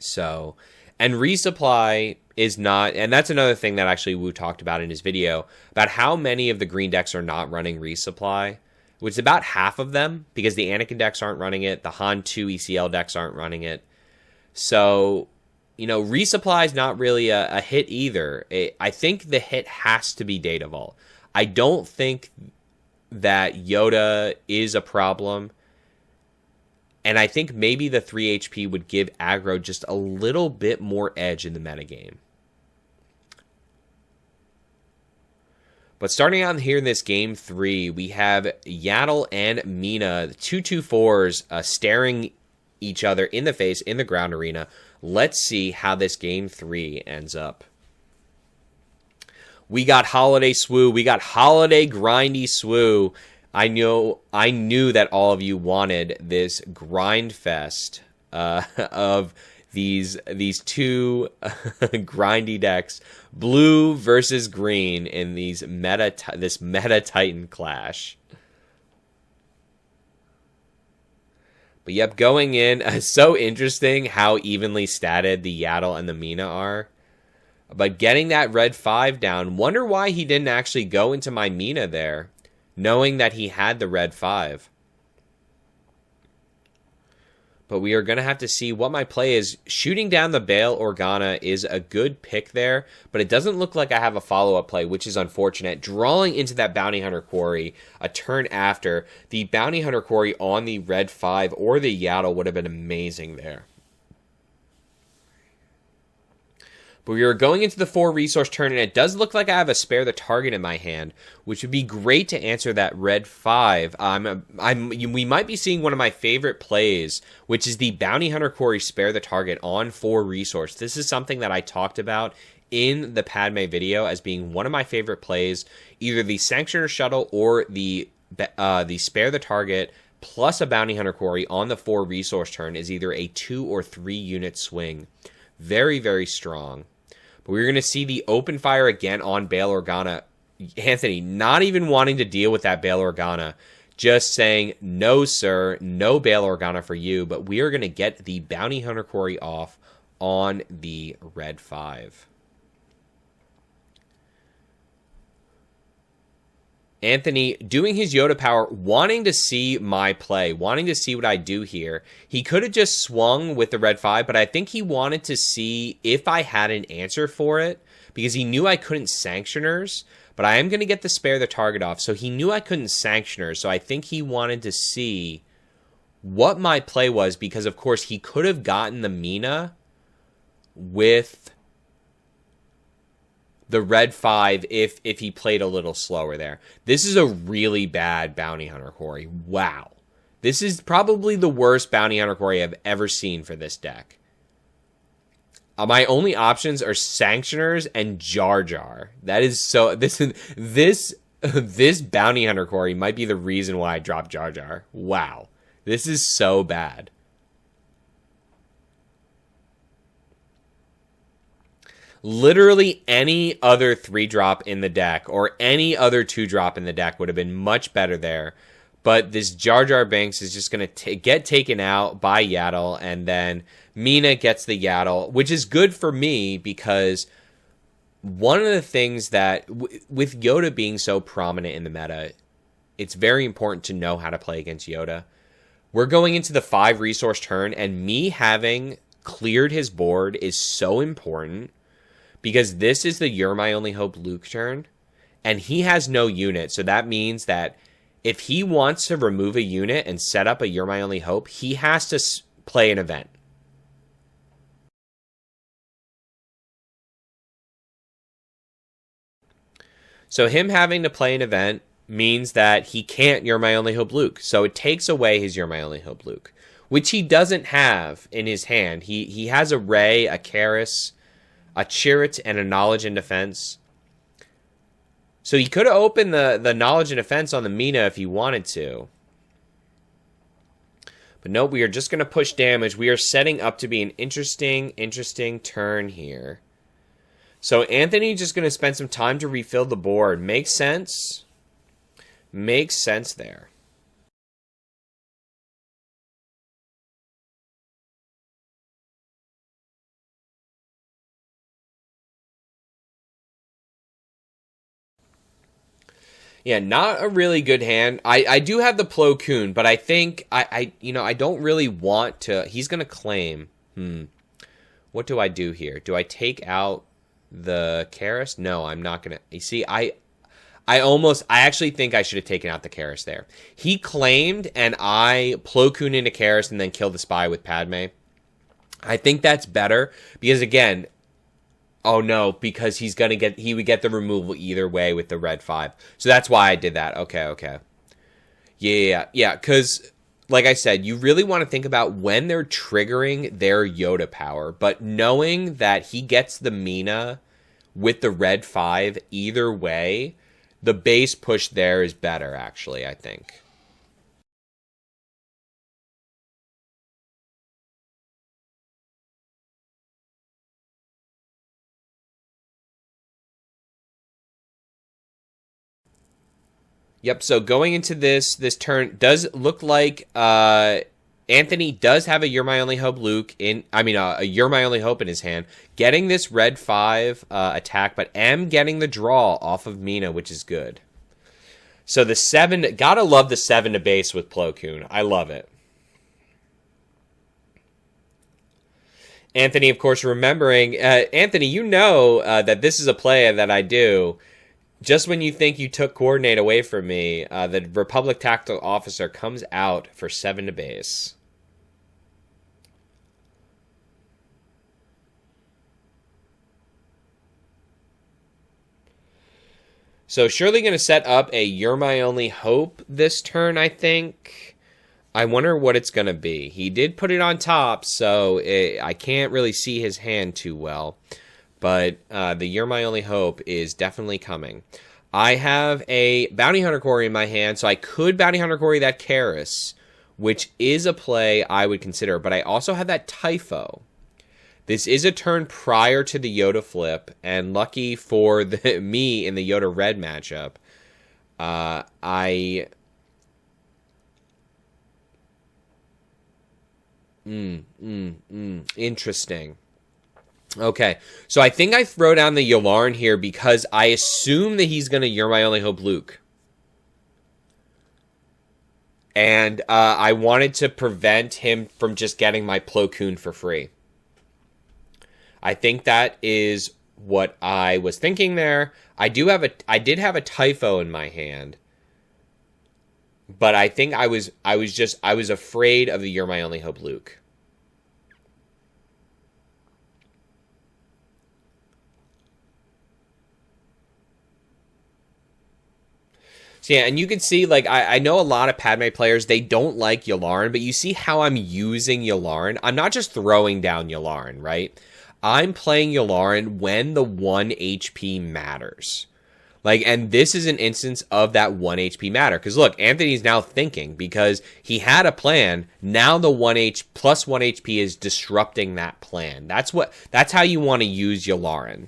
So, and resupply is not, and that's another thing that actually Wu talked about in his video, about how many of the green decks are not running resupply, which is about half of them, because the Anakin decks aren't running it, the Han 2 ECL decks aren't running it. So, resupply is not really a hit either. I think the hit has to be Data Vault. I don't think that Yoda is a problem. And I think maybe the 3 HP would give aggro just a little bit more edge in the metagame. But starting out here in this game 3, we have Yaddle and Mina, the 2/2/4s, staring each other in the face in the ground arena. Let's see how this game 3 ends up. We got Holiday SWU. We got Holiday Grindy SWU. I knew that all of you wanted this grind fest of these 2 grindy decks, blue versus green, in this meta Titan clash. But yep, going in, so interesting how evenly statted the Yaddle and the Mina are. But getting that red 5 down, wonder why he didn't actually go into my Mina there, knowing that he had the red 5. But we are going to have to see what my play is. Shooting down the Bail Organa is a good pick there, but it doesn't look like I have a follow-up play, which is unfortunate. Drawing into that Bounty Hunter Quarry a turn after, the Bounty Hunter Quarry on the red 5 or the Yaddle would have been amazing there. But we are going into the 4 resource turn, and it does look like I have a Spare the Target in my hand, which would be great to answer that red 5. We might be seeing one of my favorite plays, which is the Bounty Hunter Quarry Spare the Target on 4 resource. This is something that I talked about in the Padme video as being one of my favorite plays. Either the Sanctioner Shuttle or the Spare the Target plus a Bounty Hunter Quarry on the 4 resource turn is either a 2 or 3 unit swing. Very, very strong. But we're going to see the open fire again on Bail Organa. Anthony not even wanting to deal with that Bail Organa. Just saying, no, sir, no Bail Organa for you. But we are going to get the Bounty Hunter Quarry off on the red 5. Anthony doing his Yoda power, wanting to see my play, wanting to see what I do here. He could have just swung with the red 5, but I think he wanted to see if I had an answer for it, because he knew I couldn't Sanctioners, but I am going to get the Spare the Target off, so he knew I couldn't Sanctioners, so I think he wanted to see what my play was, because of course he could have gotten the Mina with the red 5 if he played a little slower there. This is a really bad Bounty Hunter Quarry. Wow. This is probably the worst Bounty Hunter Quarry I've ever seen for this deck. My only options are Sanctioners and Jar Jar. That is so... This Bounty Hunter Quarry might be the reason why I dropped Jar Jar. Wow. This is so bad. Literally any other 3-drop in the deck or any other 2-drop in the deck would have been much better there. But this Jar Jar Binks is just going to get taken out by Yaddle, and then Mina gets the Yaddle, which is good for me because one of the things that, with Yoda being so prominent in the meta, it's very important to know how to play against Yoda. We're going into the 5-resource turn, and me having cleared his board is so important because this is the You're My Only Hope Luke turn, and he has no unit, so that means that if he wants to remove a unit and set up a You're My Only Hope, he has to play an event. So him having to play an event means that he can't You're My Only Hope Luke. So it takes away his You're My Only Hope Luke, which he doesn't have in his hand. He has a Ray, a Karis, a Chirrut, and a Knowledge and Defense. So he could have opened the Knowledge and Defense on the Mina if he wanted to. But no, we are just going to push damage. We are setting up to be an interesting turn here. So Anthony just going to spend some time to refill the board. Makes sense. Makes sense there. Yeah, not a really good hand. I do have the Plo Koon, but I think I don't really want to. He's gonna claim. What do I do here? Do I take out the Karis? No, I'm not gonna. You see, I actually think I should have taken out the Karis there. He claimed, and I Plo Koon into Karis and then killed the spy with Padme. I think that's better because again. Oh no, because he would get the removal either way with the red 5. So that's why I did that. Okay. Yeah, because, like I said, you really want to think about when they're triggering their Yoda power, but knowing that he gets the Mina with the red 5 either way, the base push there is better, actually, I think. Yep, so going into this turn does look like Anthony does have a You're My Only Hope Luke a You're My Only Hope in his hand, getting this red 5 attack, but am getting the draw off of Mina, which is good. So the 7, gotta love the 7 to base with Plo Koon. I love it. Anthony, of course, remembering, Anthony, you know that this is a play that I do. Just when you think you took coordinate away from me, the Republic Tactical Officer comes out for 7 to base. So surely going to set up a You're My Only Hope this turn, I think. I wonder what it's going to be. He did put it on top, so I can't really see his hand too well. But the You're My Only Hope is definitely coming. I have a Bounty Hunter Quarry in my hand, so I could Bounty Hunter Quarry that Karis, which is a play I would consider. But I also have that Typho. This is a turn prior to the Yoda flip, and lucky for me in the Yoda Red matchup, interesting. Okay, so I think I throw down the Yularen here because I assume that he's going to You're My Only Hope Luke. And I wanted to prevent him from just getting my Plo Koon for free. I think that is what I was thinking there. I did have a Typho in my hand. But I think I was afraid of the You're My Only Hope Luke. So yeah, and you can see, like, I know a lot of Padme players, they don't like Yularen, but you see how I'm using Yularen? I'm not just throwing down Yularen, right? I'm playing Yularen when the 1 HP matters. Like, and this is an instance of that 1 HP matter. Because look, Anthony's now thinking because he had a plan. Now the 1 HP is disrupting that plan. That's how you want to use Yularen.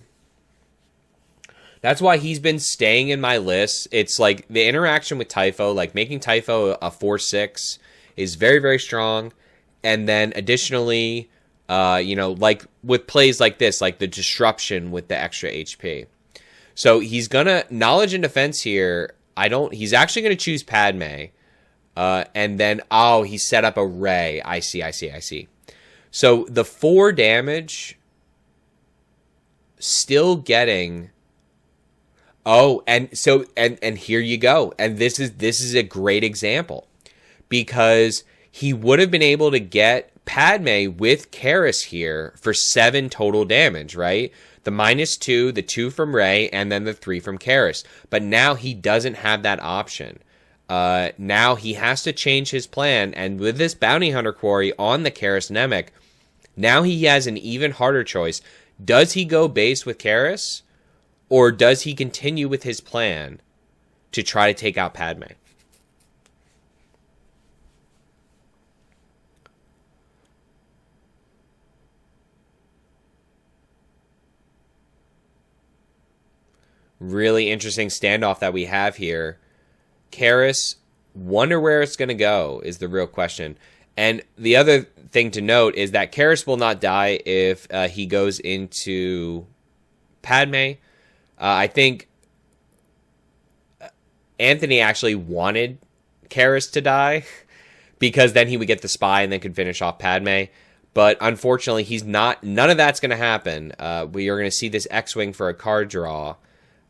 That's why he's been staying in my list. It's like the interaction with Typho, like making Typho a 4/6 is very, very strong. And then additionally, like with plays like this, like the disruption with the extra HP. So he's gonna knowledge and defense here. He's actually gonna choose Padme. And then, he set up a Rey. I see. So the 4 damage still getting. And here you go. And this is a great example because he would have been able to get Padme with Karis here for 7 total damage, right? The -2, the 2 from Rey, and then the 3 from Karis. But now he doesn't have that option. Now he has to change his plan. And with this Bounty Hunter Quarry on the Karis Nemec, now he has an even harder choice. Does he go base with Karis? Or does he continue with his plan to try to take out Padme? Really interesting standoff that we have here. Karis, wonder where it's going to go is the real question. And the other thing to note is that Karis will not die if he goes into Padme. I think Anthony actually wanted Karis to die because then he would get the spy and then could finish off Padme. But unfortunately, he's not. None of that's going to happen. We are going to see this X-Wing for a card draw.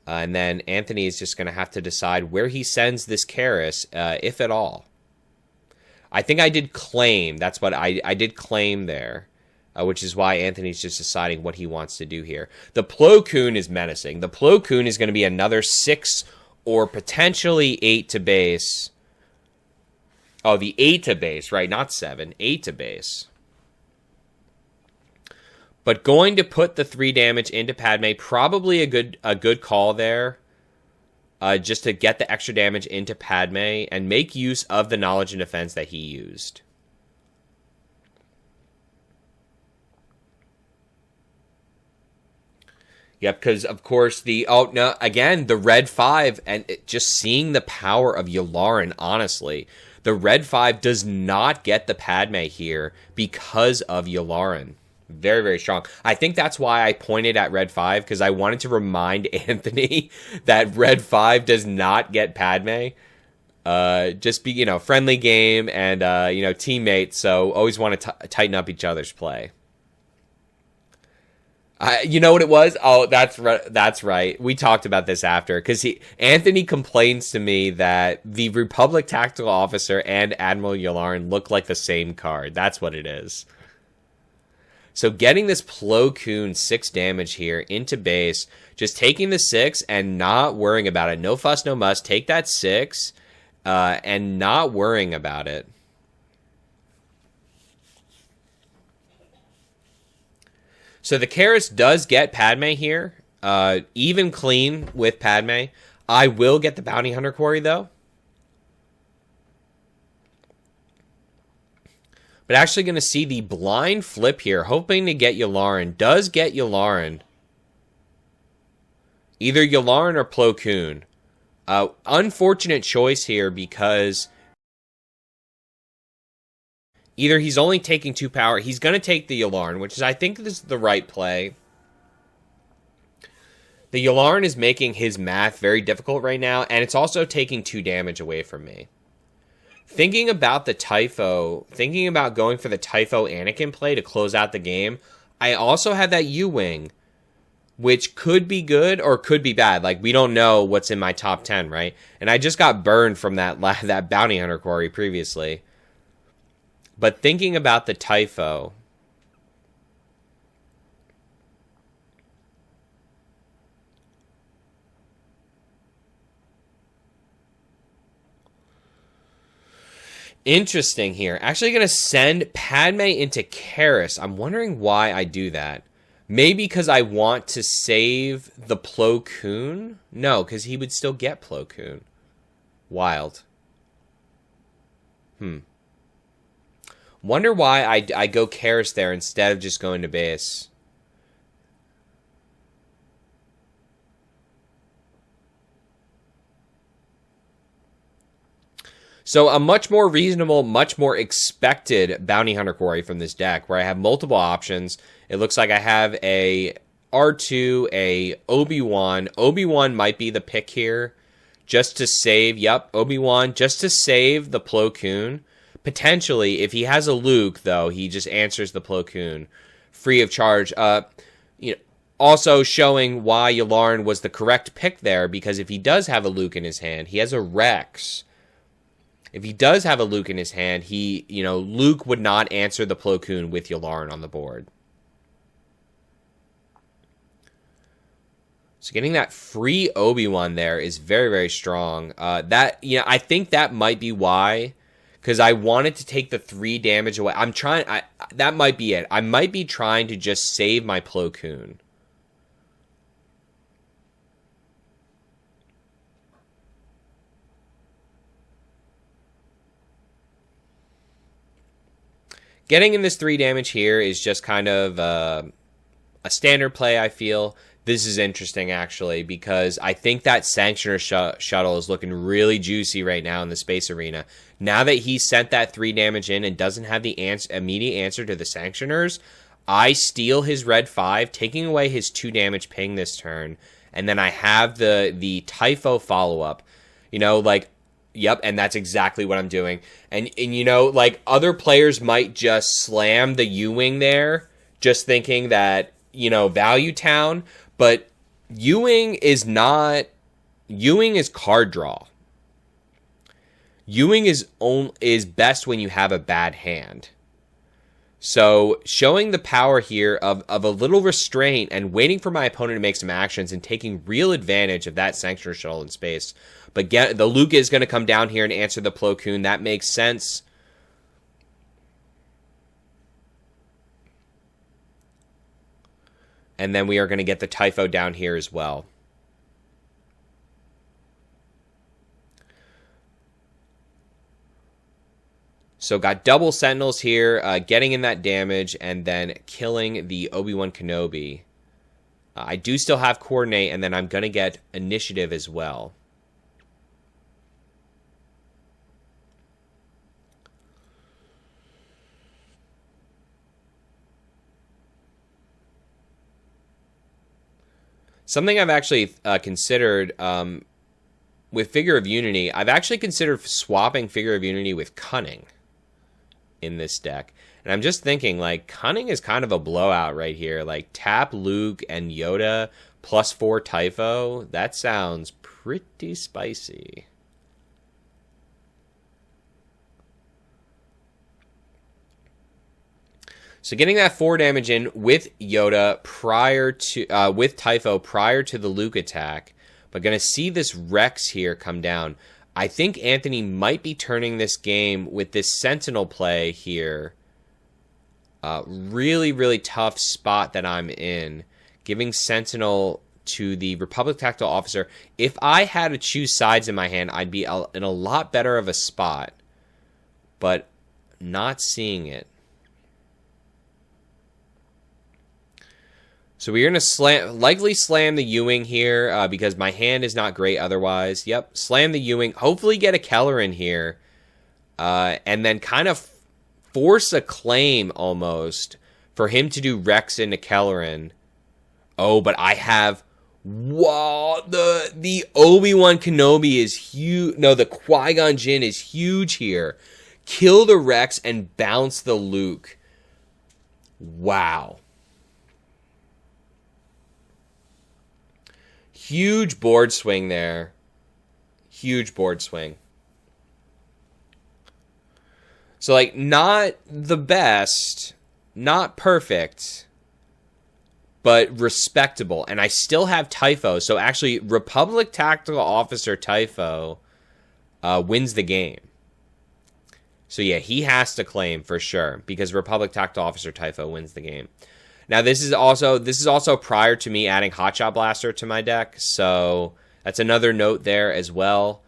And then Anthony is just going to have to decide where he sends this Karis, if at all. I think I did claim. That's what I did claim there. Which is why Anthony's just deciding what he wants to do here. The Plo Koon is menacing. The Plo Koon is going to be another 6 or potentially 8 to base. Oh, the 8 to base, right? Not 7. 8 to base. But going to put the 3 damage into Padme, probably a good call there. Just to get the extra damage into Padme and make use of the knowledge and defense that he used. Yep, because of course the Red 5 and just seeing the power of Yularen, honestly. The Red 5 does not get the Padme here because of Yularen. Very, very strong. I think that's why I pointed at Red 5, because I wanted to remind Anthony that Red 5 does not get Padme. Just be, friendly game and, teammates, so always want to tighten up each other's play. You know what it was? Oh, that's right. We talked about this after, because Anthony complains to me that the Republic Tactical Officer and Admiral Yularen look like the same card. That's what it is. So getting this Plo Koon 6 damage here into base, just taking the 6 and not worrying about it. No fuss, no muss. Take that 6 and not worrying about it. So the Karis does get Padme here. Even clean with Padme. I will get the Bounty Hunter Quarry, though. But actually going to see the blind flip here, hoping to get Yularen. Does get Yularen. Either Yularen or Plo Koon. Unfortunate choice here because either he's only taking 2 power. He's going to take the Yularen, which is, I think, this is the right play. The Yularen is making his math very difficult right now, and it's also taking 2 damage away from me. Thinking about the Typho, thinking about going for the Typho Anakin play to close out the game, I also have that U-Wing, which could be good or could be bad. Like, we don't know what's in my top 10, right? And I just got burned from that Bounty Hunter Quarry previously. But thinking about the Typho, interesting here. Actually going to send Padme into Karis. I'm wondering why I do that. Maybe because I want to save the Plo Koon? No, because he would still get Plo Koon. Wild. Wonder why I go Karis there instead of just going to base. So a much more reasonable, much more expected Bounty Hunter Quarry from this deck, where I have multiple options. It looks like I have a R2, a Obi-Wan. Obi-Wan might be the pick here, just to save, Obi-Wan, just to save the Plo Koon. Potentially, if he has a Luke, though, he just answers the Plo Koon free of charge. Also showing why Yularen was the correct pick there, because if he does have a Luke in his hand, he has a Rex. If he does have a Luke in his hand, Luke would not answer the Plo Koon with Yularen on the board. So getting that free Obi-Wan there is very, very strong. I think that might be why, because I wanted to take the 3 damage away. That might be it. I might be trying to just save my Plo Koon. Getting in this 3 damage here is just kind of a standard play, I feel. This is interesting, actually, because I think that Sanctioner shuttle is looking really juicy right now in the Space Arena. Now that he sent that 3 damage in and doesn't have the immediate answer to the Sanctioners, I steal his red 5, taking away his 2 damage ping this turn, and then I have the Typho follow-up. Yep, and that's exactly what I'm doing. And other players might just slam the U-Wing there, just thinking that, Value Town, but U-Wing is card draw. U-Wing is best when you have a bad hand. So showing the power here of a little restraint and waiting for my opponent to make some actions and taking real advantage of that Sanctioner shuttle in space. But the Luke is going to come down here and answer the Plo Koon. That makes sense. And then we are going to get the Typho down here as well. So got double Sentinels here, getting in that damage, and then killing the Obi-Wan Kenobi. I do still have Coordinate, and then I'm going to get Initiative as well. Something I've actually considered with Figure of Unity, I've actually considered swapping Figure of Unity with Cunning in this deck. And I'm just thinking, Cunning is kind of a blowout right here. Tap Luke and Yoda plus 4 Typho. That sounds pretty spicy. So getting that 4 damage in with Yoda with Typho prior to the Luke attack, but going to see this Rex here come down. I think Anthony might be turning this game with this Sentinel play here. Really, really tough spot that I'm in. Giving Sentinel to the Republic Tactical Officer. If I had to choose sides in my hand, I'd be in a lot better of a spot. But not seeing it. So we're going to likely slam the U-Wing here because my hand is not great otherwise. Yep, slam the U-Wing. Hopefully get a Keller in here. And then kind of force a claim almost for him to do Rex into Kellerin. Oh, but I have... Whoa, the Obi-Wan Kenobi is huge. No, the Qui-Gon Jinn is huge here. Kill the Rex and bounce the Luke. Wow. Huge board swing there. Huge board swing. So, not the best, not perfect, but respectable. And I still have Typho. So, actually, Republic Tactical Officer Typho wins the game. So, yeah, he has to claim for sure because Republic Tactical Officer Typho wins the game. Now this is also prior to me adding Hotshot Blaster to my deck, so that's another note there as well.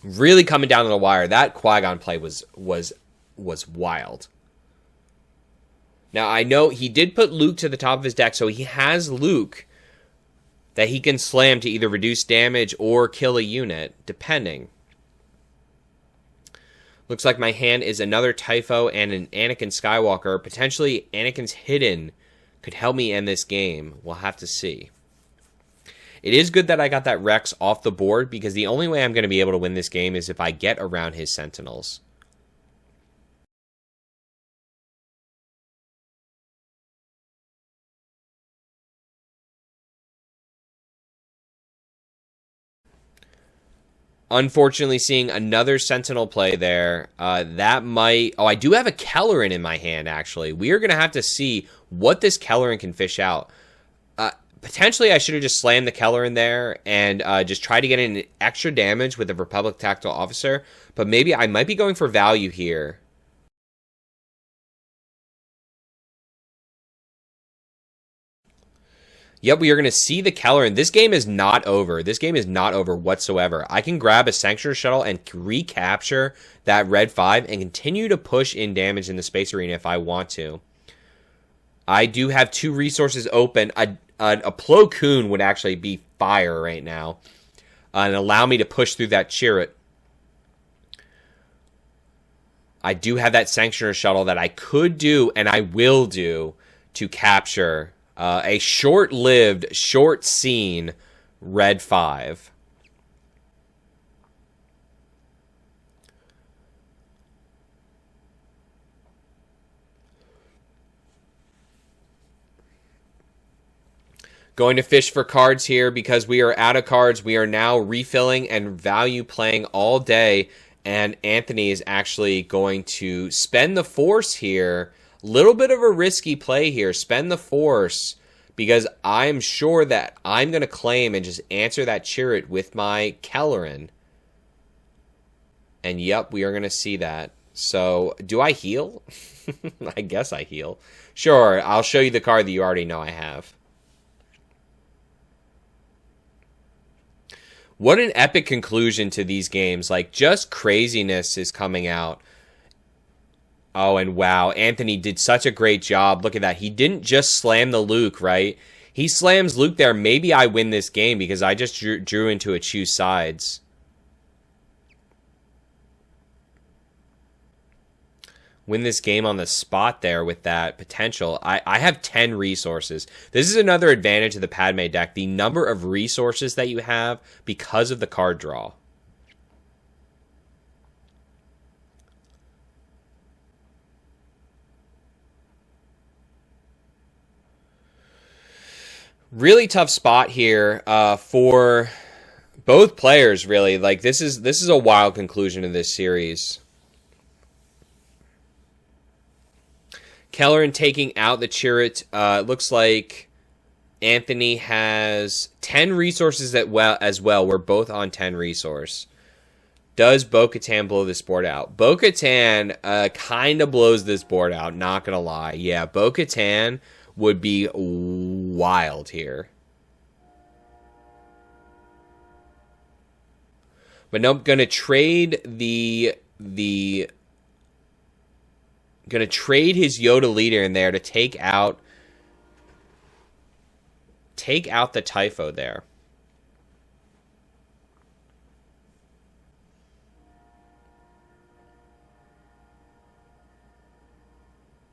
Really coming down to the wire. That Qui-Gon play was wild. Now I know he did put Luke to the top of his deck, so he has Luke that he can slam to either reduce damage or kill a unit, depending. Looks like my hand is another Typho and an Anakin Skywalker. Potentially Anakin's Hidden could help me end this game. We'll have to see. It is good that I got that Rex off the board, because the only way I'm going to be able to win this game is if I get around his Sentinels. Unfortunately, seeing another Sentinel play there, that might... Oh, I do have a Kelleran in my hand, actually. We are going to have to see what this Kelleran can fish out. Potentially, I should have just slammed the Kelleran there and just tried to get in extra damage with the Republic Tactical Officer. But maybe I might be going for value here. Yep, we are going to see the Kelleran. This game is not over. This game is not over whatsoever. I can grab a Sanctuary Shuttle and recapture that Red 5 and continue to push in damage in the Space Arena if I want to. I do have 2 resources open. A Plo Koon would actually be fire right now and allow me to push through that Chirrut. I do have that Sanctuary Shuttle that I could do and I will do to capture a short-lived, short-seen Red 5. Going to fish for cards here because we are out of cards. We are now refilling and value playing all day. And Anthony is actually going to spend the Force here. Little bit of a risky play here. Spend the Force because I'm sure that I'm going to claim and just answer that Chirrut with my Kelleran. And yep, we are going to see that. So, do I heal? I guess I heal. Sure, I'll show you the card that you already know I have. What an epic conclusion to these games. Like, just craziness is coming out. Oh, and wow, Anthony did such a great job. Look at that. He didn't just slam the Luke, right? He slams Luke there. Maybe I win this game because I just drew into a choose sides. Win this game on the spot there with that potential. I have 10 resources. This is another advantage of the Padme deck. The number of resources that you have because of the card draw. Really tough spot here for both players, really. Like, this is a wild conclusion of this series. Kelleran taking out the Chirrut. Looks like Anthony has 10 resources as well. We're both on 10 resource. Does Bo-Katan blow this board out? Bo-Katan kind of blows this board out, not going to lie. Yeah, Bo-Katan would be wild here. But nope, going to trade Going to trade his Yoda leader in there to take out the Typho there.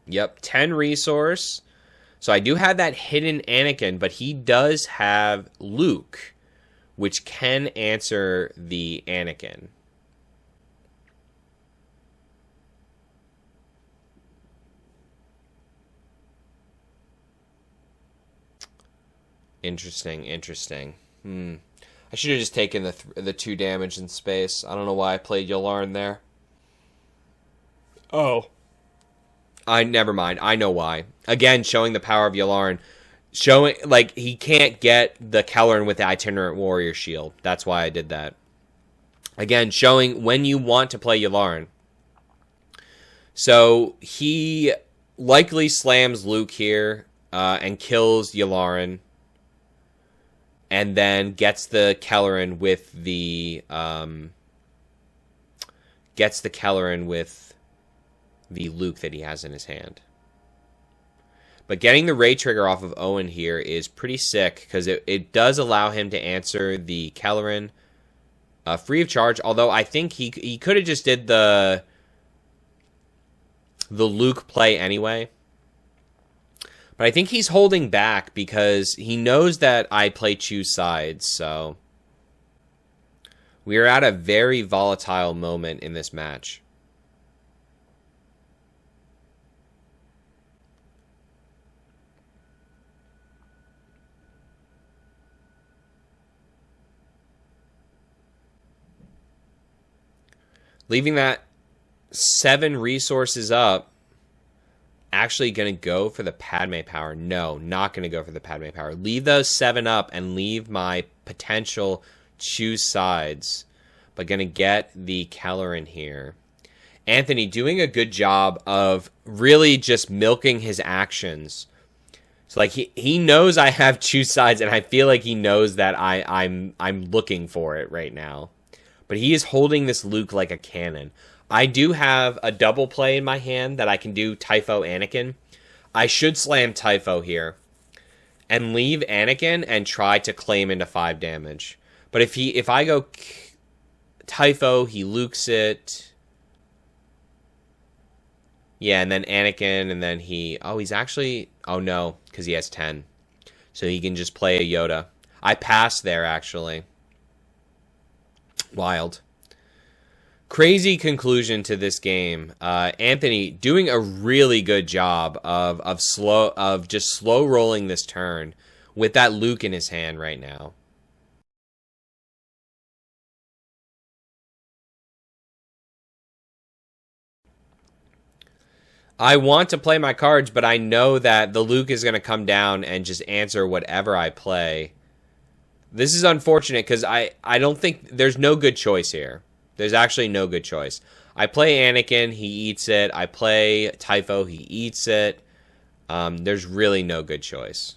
Yep, 10 resource. So I do have that hidden Anakin, but he does have Luke, which can answer the Anakin. Interesting. I should have just taken the 2 damage in space. I don't know why I played Yularen there. Oh. Never mind. I know why. Again, showing the power of Yularen. Showing, like, he can't get the Kelleran with the Itinerant Warrior Shield. That's why I did that. Again, showing when you want to play Yularen. So he likely slams Luke here and kills Yularen, and then gets the Kelleran with the Luke that he has in his hand. But getting the Ray Trigger off of Owen here is pretty sick, because it does allow him to answer the Kelleran free of charge, although I think he could have just did the Luke play anyway. But I think he's holding back because he knows that I play choose sides, so we are at a very volatile moment in this match. Leaving that 7 resources up. Actually going to go for the Padme power. No, not going to go for the Padme power. Leave those 7 up and leave my potential choose sides. But going to get the Kelleran here. Anthony doing a good job of really just milking his actions. So like he knows I have choose sides, and I feel like he knows that I'm looking for it right now. But he is holding this Luke like a cannon. I do have a double play in my hand that I can do Typho Anakin. I should slam Typho here and leave Anakin and try to claim into 5 damage. But if I go Typho, he Lukes it. Yeah, and then Anakin, and then he's actually, oh no, because he has 10. So he can just play a Yoda. I passed there, actually. Wild. Crazy conclusion to this game. Anthony doing a really good job of just slow rolling this turn with that Luke in his hand right now. I want to play my cards, but I know that the Luke is going to come down and just answer whatever I play. This is unfortunate because I don't think there's no good choice here. There's actually no good choice. I play Anakin, he eats it. I play Typho, he eats it. There's really no good choice.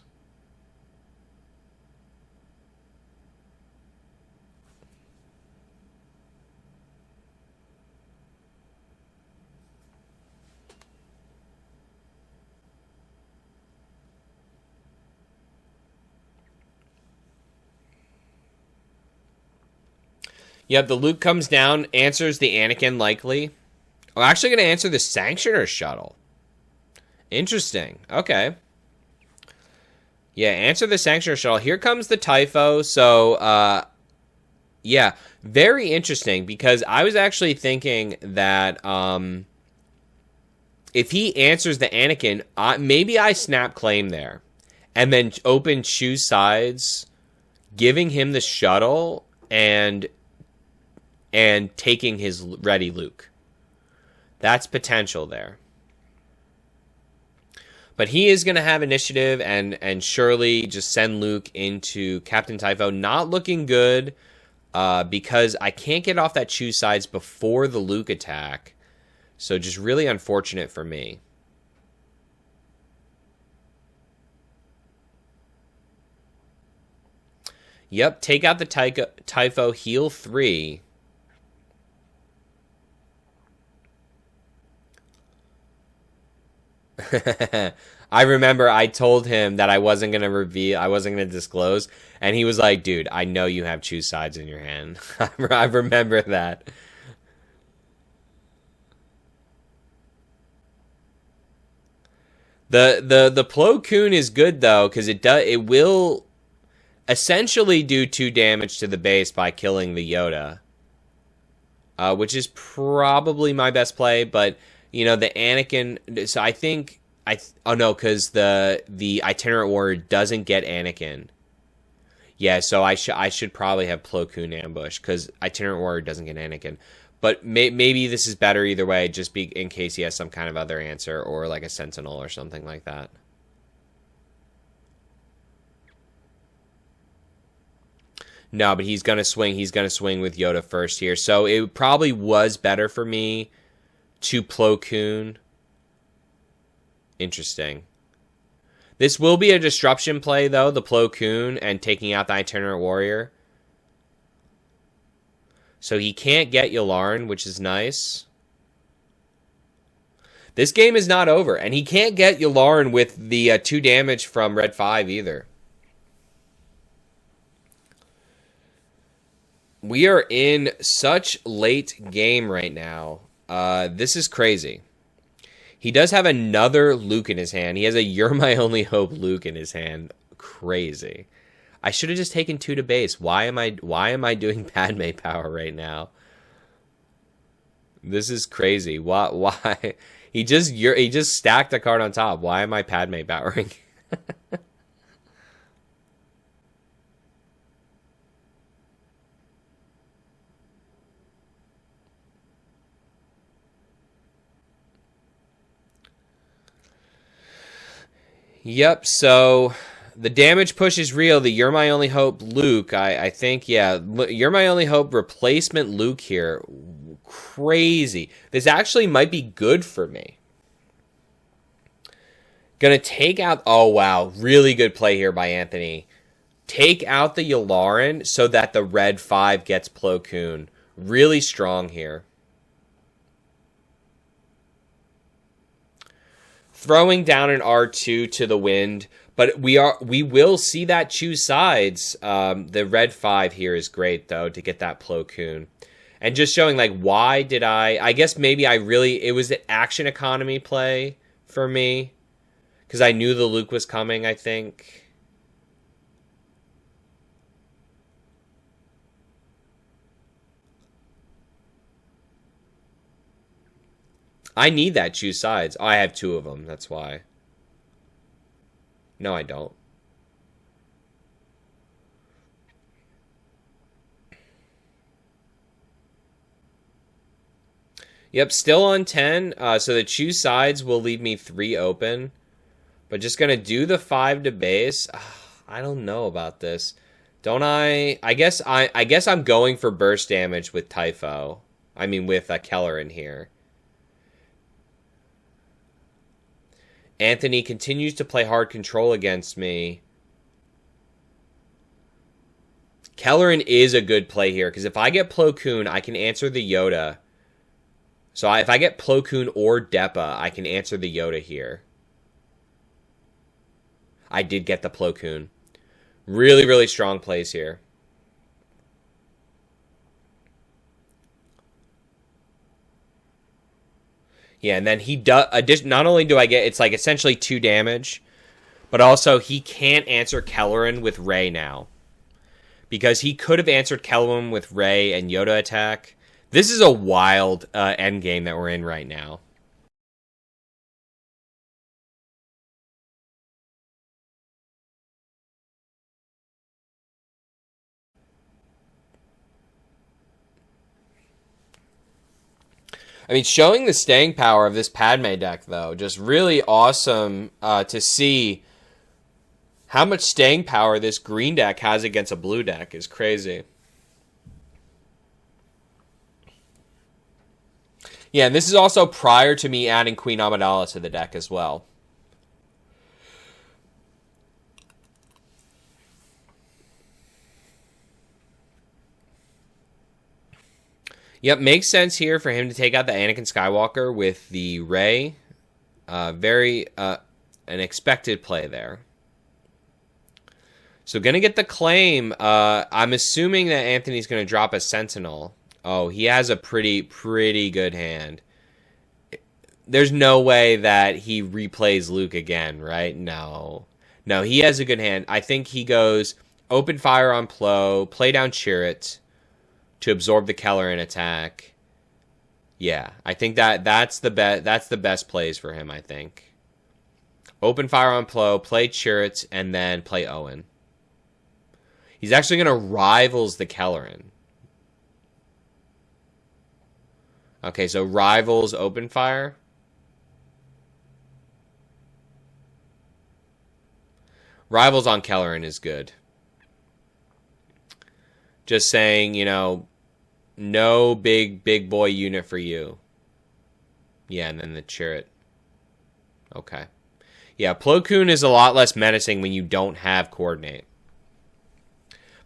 Yep, the Luke comes down, answers the Anakin likely. I'm actually going to answer the Sanctioner shuttle. Interesting. Okay. Yeah, answer the Sanctioner shuttle. Here comes the Typho. So, yeah, very interesting, because I was actually thinking that if he answers the Anakin, maybe I snap claim there and then open choose sides, giving him the shuttle and taking his ready Luke. That's potential there. But he is going to have initiative and surely just send Luke into Captain Typho. Not looking good because I can't get off that choose sides before the Luke attack. So just really unfortunate for me. Yep, take out the Typho, heal 3. I remember I told him that I wasn't going to reveal, I wasn't going to disclose, and he was like, dude, I know you have choose sides in your hand. I remember that. The Plo Koon is good though, because it will essentially do 2 damage to the base by killing the Yoda, which is probably my best play. But you know, the Anakin. So I think oh no, because the Itinerant Warrior doesn't get Anakin. Yeah, so I should probably have Plo Koon ambush because Itinerant Warrior doesn't get Anakin. But maybe this is better either way, just in case he has some kind of other answer or like a Sentinel or something like that. No, but he's gonna swing. He's gonna swing with Yoda first here. So it probably was better for me to Plo Koon. Interesting. This will be a disruption play, though, the Plo Koon and taking out the Itinerant Warrior. So he can't get Yularen, which is nice. This game is not over, and he can't get Yularen with the 2 damage from Red 5 either. We are in such late game right now. This is crazy. He does have another Luke in his hand. He has a You're My Only Hope Luke in his hand. Crazy. I should have just taken 2 to base. Why am I doing Padme power right now? This is crazy. Why? He just stacked a card on top. Why am I Padme powering? Yep, so the damage push is real. The You're My Only Hope Luke, I think, yeah. You're My Only Hope replacement Luke here. Crazy. This actually might be good for me. Gonna take out... Oh, wow. Really good play here by Anthony. Take out the Yularen so that the Red 5 gets Plo Koon. Really strong here. Throwing down an R2 to the wind, but we will see that choose sides. The Red 5 here is great, though, to get that Plo Koon. And just showing, like, why did I guess maybe it was an action economy play for me. Because I knew the Luke was coming, I think. I need that choose sides. Oh, I have 2 of them. That's why. No, I don't. Yep, still on 10. So the choose sides will leave me 3 open. But just going to do the 5 to base. I don't know about this. Don't I? I guess I'm going for burst damage with Typho. I mean, with Keller in here. Anthony continues to play hard control against me. Kellerin is a good play here, because if I get Plo Koon, I can answer the Yoda. So if I get Plo Koon or Depa, I can answer the Yoda here. I did get the Plo Koon. Really, really strong plays here. Yeah, and then he does. Not only do I get, it's like essentially 2 damage, but also he can't answer Kellerin with Rey now, because he could have answered Kellerin with Rey and Yoda attack. This is a wild end game that we're in right now. I mean, showing the staying power of this Padme deck, though, just really awesome to see how much staying power this green deck has against a blue deck is crazy. Yeah, and this is also prior to me adding Queen Amidala to the deck as well. Yep, makes sense here for him to take out the Anakin Skywalker with the Rey. Very an expected play there. So going to get the claim. I'm assuming that Anthony's going to drop a Sentinel. Oh, he has a pretty good hand. There's no way that he replays Luke again, right? No, he has a good hand. I think he goes open fire on Plo, play down Chirrut to absorb the Kellerin attack. Yeah, I think that's the best plays for him, I think. Open fire on Plo, play Chirrut, and then play Owen. He's actually going to rivals the Kellerin. Okay, so rivals open fire. Rivals on Kellerin is good. Just saying, no big boy unit for you. Yeah, and then the Chirrut. Okay. Yeah, Plo Koon is a lot less menacing when you don't have Coordinate.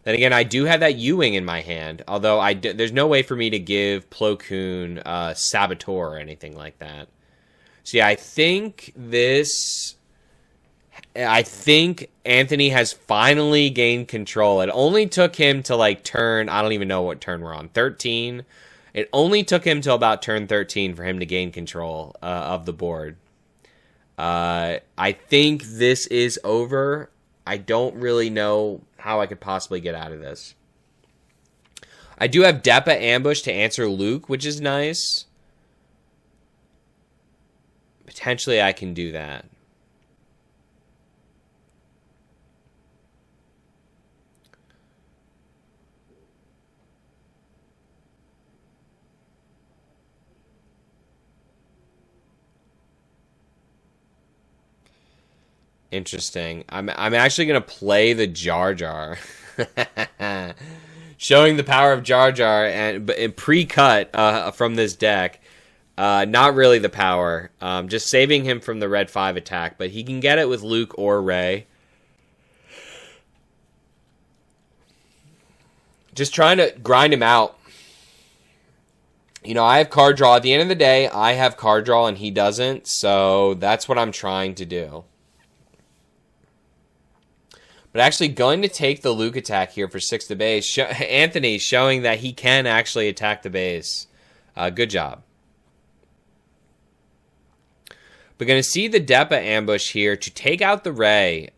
Then again, I do have that U-Wing in my hand, although there's no way for me to give Plo Koon Saboteur or anything like that. So yeah, I think Anthony has finally gained control. It only took him to like turn, I don't even know what turn we're on, 13. It only took him till about turn 13 for him to gain control of the board. I think this is over. I don't really know how I could possibly get out of this. I do have Depa Ambush to answer Luke, which is nice. Potentially I can do that. Interesting. I'm actually going to play the Jar Jar. Showing the power of Jar Jar and pre-cut from this deck. Not really the power. Just saving him from the Red 5 attack. But he can get it with Luke or Rey. Just trying to grind him out. You know, I have card draw. At the end of the day, I have card draw and he doesn't. So that's what I'm trying to do. But actually going to take the Luke attack here for 6 to base. Anthony showing that he can actually attack the base. Good job. We're going to see the Depa Ambush here to take out the Rey.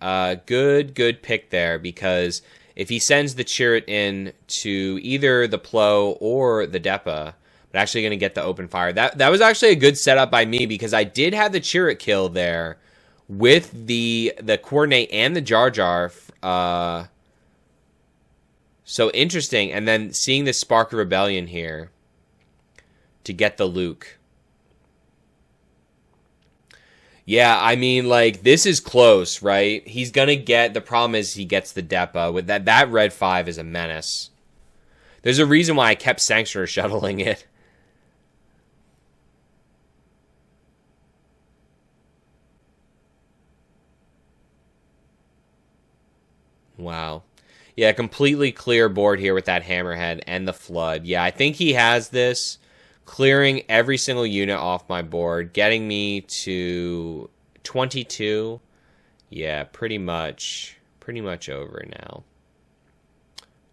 Good pick there, because if he sends the Chirrut in to either the Plo or the Depa, we're actually going to get the open fire. That was actually a good setup by me, because I did have the Chirrut kill there with the Coordinate and the Jar Jar. So interesting. And then seeing the Spark of Rebellion here to get the Luke. Yeah, I mean, like, this is close, right? He's going to get... The problem is he gets the Depa. With that Red 5 is a menace. There's a reason why I kept Sanctioner shuttling it. Wow. Yeah, completely clear board here with that Hammerhead and the Flood. Yeah, I think he has this. Clearing every single unit off my board. Getting me to 22. Yeah, pretty much over now.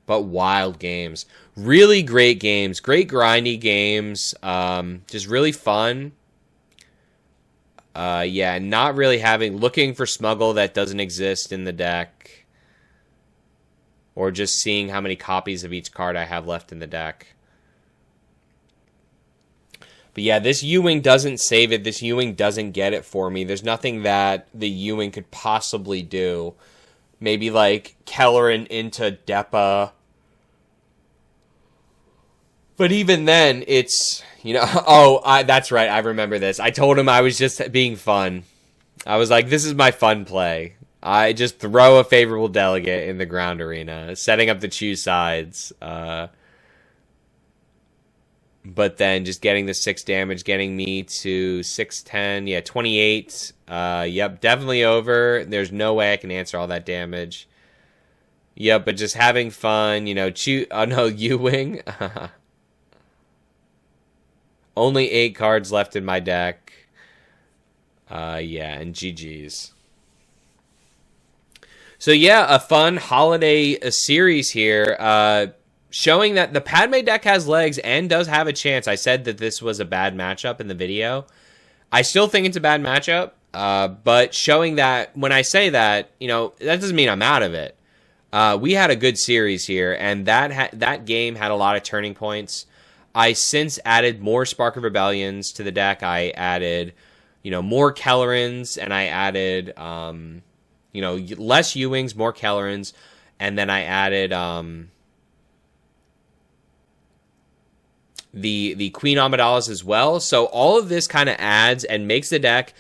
But wild games. Really great games. Great grindy games. Just really fun. Yeah, not really looking for Smuggle that doesn't exist in the deck. Or just seeing how many copies of each card I have left in the deck. But yeah, this U-Wing doesn't save it. This U-Wing doesn't get it for me. There's nothing that the U-Wing could possibly do. Maybe like Kelleran into Depa. But even then, it's, you know... that's right, I remember this. I told him I was just being fun. I was like, this is my fun play. I just throw a favorable delegate in the ground arena, setting up the choose sides. But then just getting the 6 damage, getting me to 610. Yeah, 28. Yep, definitely over. There's no way I can answer all that damage. Yep, but just having fun, you know, oh no, U-Wing. Only 8 cards left in my deck. Yeah, and GG's. So yeah, a fun holiday series here. Showing that the Padme deck has legs and does have a chance. I said that this was a bad matchup in the video. I still think it's a bad matchup, but showing that when I say that, you know, that doesn't mean I'm out of it. We had a good series here, and that game had a lot of turning points. I since added more Spark of Rebellions to the deck. I added, you know, more Kellerans, and I added, you know, less U-Wings, more Kellerans, and then I added the Queen Amidala's as well. So all of this kind of adds and makes the deck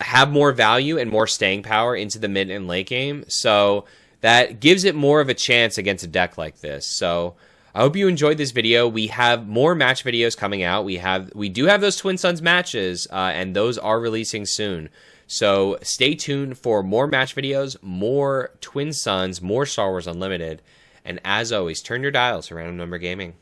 have more value and more staying power into the mid and late game. So that gives it more of a chance against a deck like this. So I hope you enjoyed this video. We have more match videos coming out. We do have those Twin Suns matches, and those are releasing soon. So stay tuned for more match videos, more Twin Suns, more Star Wars Unlimited, and as always, turn your dials to Random Number Gaming.